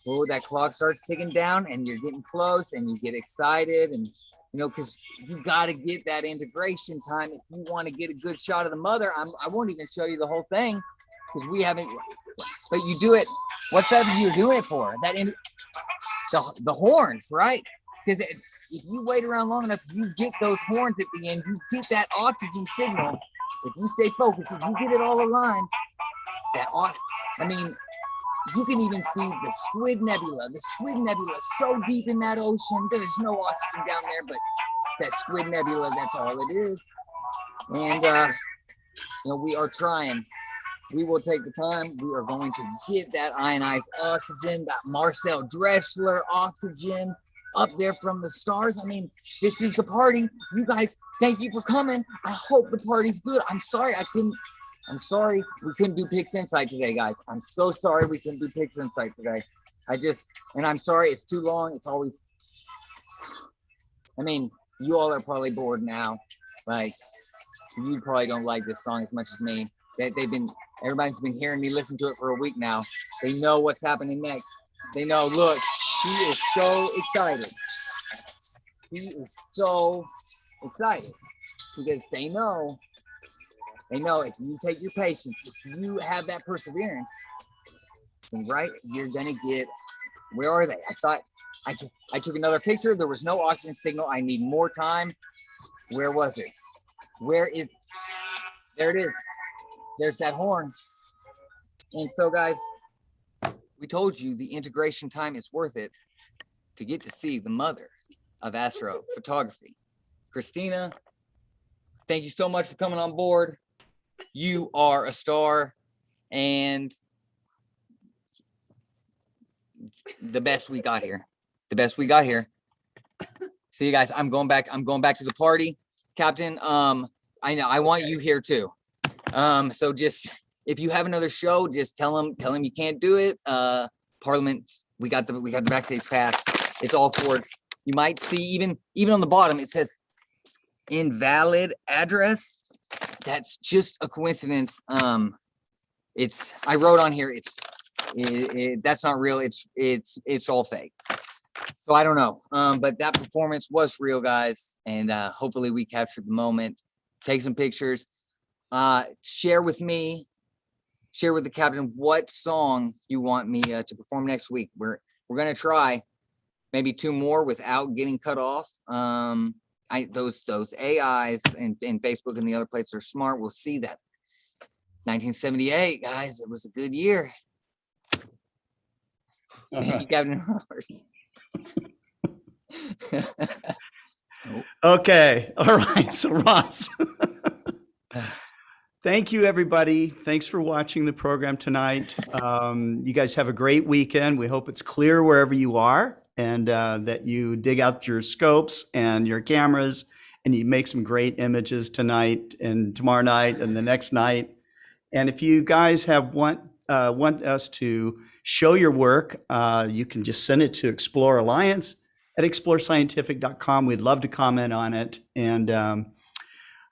oh, that clock starts ticking down and you're getting close and you get excited, and you know, because you got to get that integration time if you want to get a good shot of the mother. I won't even show you the whole thing because we haven't, but you do it. What's that you're doing it for? The horns, right? Because if you wait around long enough, you get those horns at the end, you get that oxygen signal. If you stay focused, if you get it all aligned, I mean, you can even see the Squid Nebula. The Squid Nebula is so deep in that ocean. There's no oxygen down there, but that Squid Nebula, that's all it is. And, you know, we are trying. We will take the time. We are going to get that ionized oxygen, that Marcel Drechsler oxygen up there from the stars. I mean, this is the party. You guys, thank you for coming. I hope the party's good. I'm sorry we couldn't do Pix Insight today, guys. I'm so sorry we couldn't do Pix Insight today. And I'm sorry, it's too long. It's always, I mean, you all are probably bored now. Like, you probably don't like this song as much as me. Everybody's been hearing me listen to it for a week now. They know what's happening next. They know, look, she is so excited. He is so excited because they know if you take your patience, if you have that perseverance, then right, you're gonna get, where are they? I thought I took another picture. There was no oxygen signal. I need more time. Where was it? There it is. There's that horn. And so guys, we told you the integration time is worth it to get to see the mother of astrophotography. Christina, thank you so much for coming on board. You are a star and the best we got here. See you guys. I'm going back to the party. Captain, I know I want you here too. So just, if you have another show, just tell him you can't do it. Parliament, we got the backstage pass. It's all forged. You might see even on the bottom, it says invalid address. That's just a coincidence. I wrote on here, that's not real. It's all fake. So I don't know. But that performance was real, guys. And hopefully we captured the moment. Take some pictures. Share with me share with the captain what song you want me to perform next week. We're gonna try maybe 2 more without getting cut off. Those AIs and Facebook and the other places are smart. We'll see that. 1978, guys, it was a good year. Thank you, Captain Roberts. Okay. All right. So Ross, thank you, everybody. Thanks for watching the program tonight. You guys have a great weekend. We hope it's clear wherever you are, and that you dig out your scopes and your cameras and you make some great images tonight and tomorrow night and the next night. And if you guys want us to show your work, you can just send it to Explore Alliance at explorescientific.com. We'd love to comment on it. And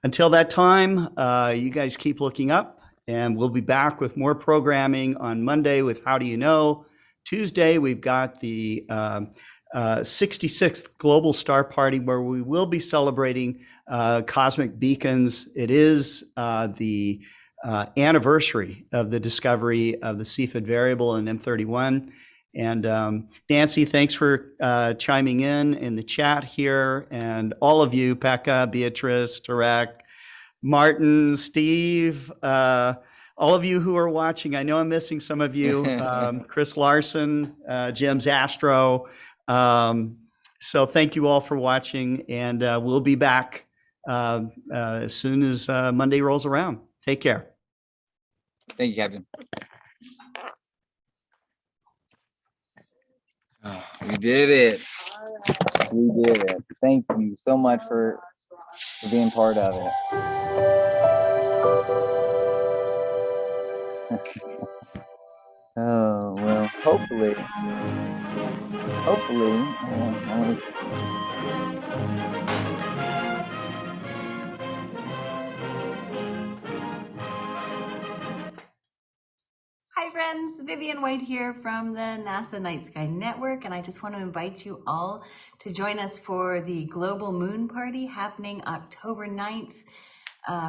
until that time, you guys keep looking up, and we'll be back with more programming on Monday with How Do You Know? Tuesday, we've got the 66th Global Star Party, where we will be celebrating cosmic beacons. It is the anniversary of the discovery of the Cepheid variable in M31. And Nancy, thanks for chiming in the chat here. And all of you, Pekka, Beatrice, Tarek, Martin, Steve, all of you who are watching. I know I'm missing some of you. Chris Larson, Jim's Astro. So thank you all for watching. And we'll be back as soon as Monday rolls around. Take care. Thank you, Captain. Oh, we did it. We did it. Thank you so much for being part of it. Oh, well, hopefully, I want to. Hi friends, Vivian White here from the NASA Night Sky Network, and I just want to invite you all to join us for the Global Moon Party happening October 9th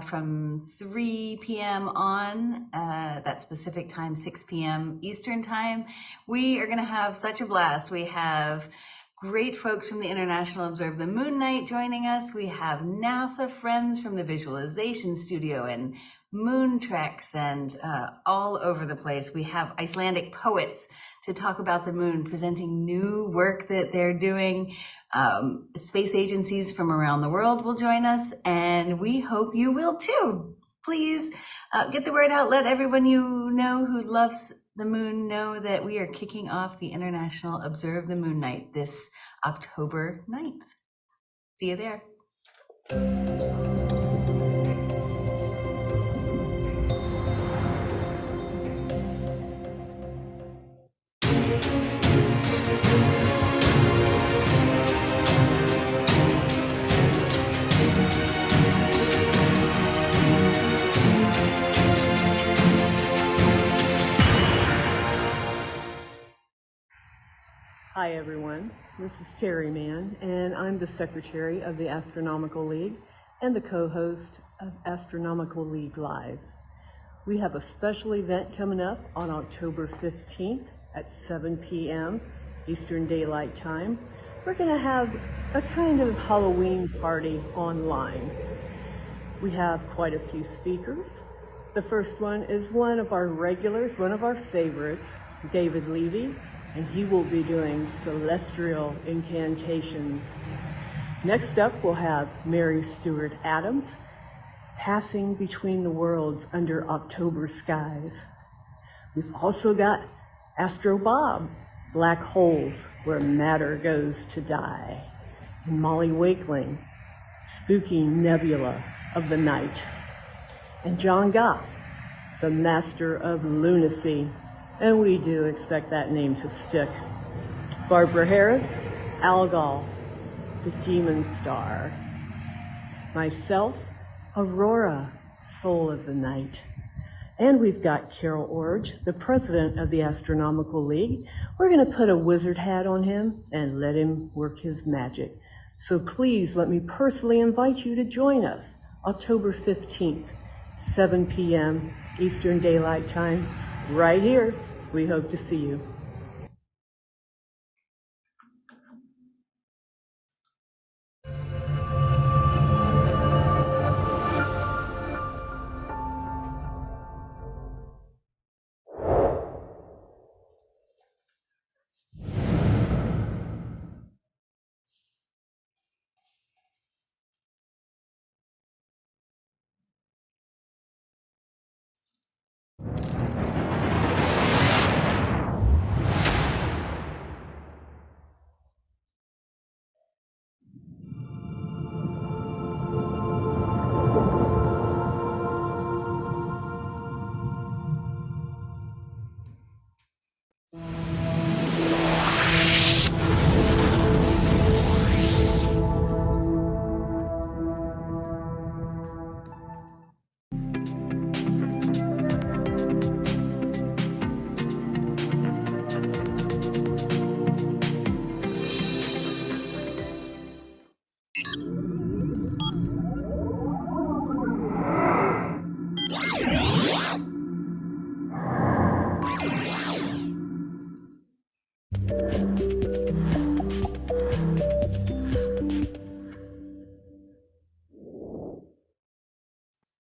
from 3 p.m. on, that's Pacific time, 6 p.m. Eastern time. We are going to have such a blast. We have great folks from the International Observe the Moon Night joining us. We have NASA friends from the Visualization Studio and moon treks and all over the place. We have Icelandic poets to talk about the moon, presenting new work that they're doing. Space agencies from around the world will join us, and we hope you will too. Please get the word out. Let everyone you know who loves the moon know that we are kicking off the International Observe the Moon Night this October 9th. See you there. Hi everyone, this is Terry Mann, and I'm the Secretary of the Astronomical League and the co-host of Astronomical League Live. We have a special event coming up on October 15th at 7 p.m. Eastern Daylight Time. We're going to have a kind of Halloween party online. We have quite a few speakers. The first one is one of our regulars, one of our favorites, David Levy, and he will be doing celestial incantations. Next up, we'll have Mary Stewart Adams, passing between the worlds under October skies. We've also got Astro Bob, black holes where matter goes to die, and Molly Wakeling, spooky nebula of the night, and John Goss, the master of lunacy. And we do expect that name to stick. Barbara Harris, Algol, the demon star. Myself, Aurora, soul of the night. And we've got Carol Orge, the president of the Astronomical League. We're going to put a wizard hat on him and let him work his magic. So please let me personally invite you to join us October 15th, 7 p.m. Eastern Daylight Time, right here. We hope to see you.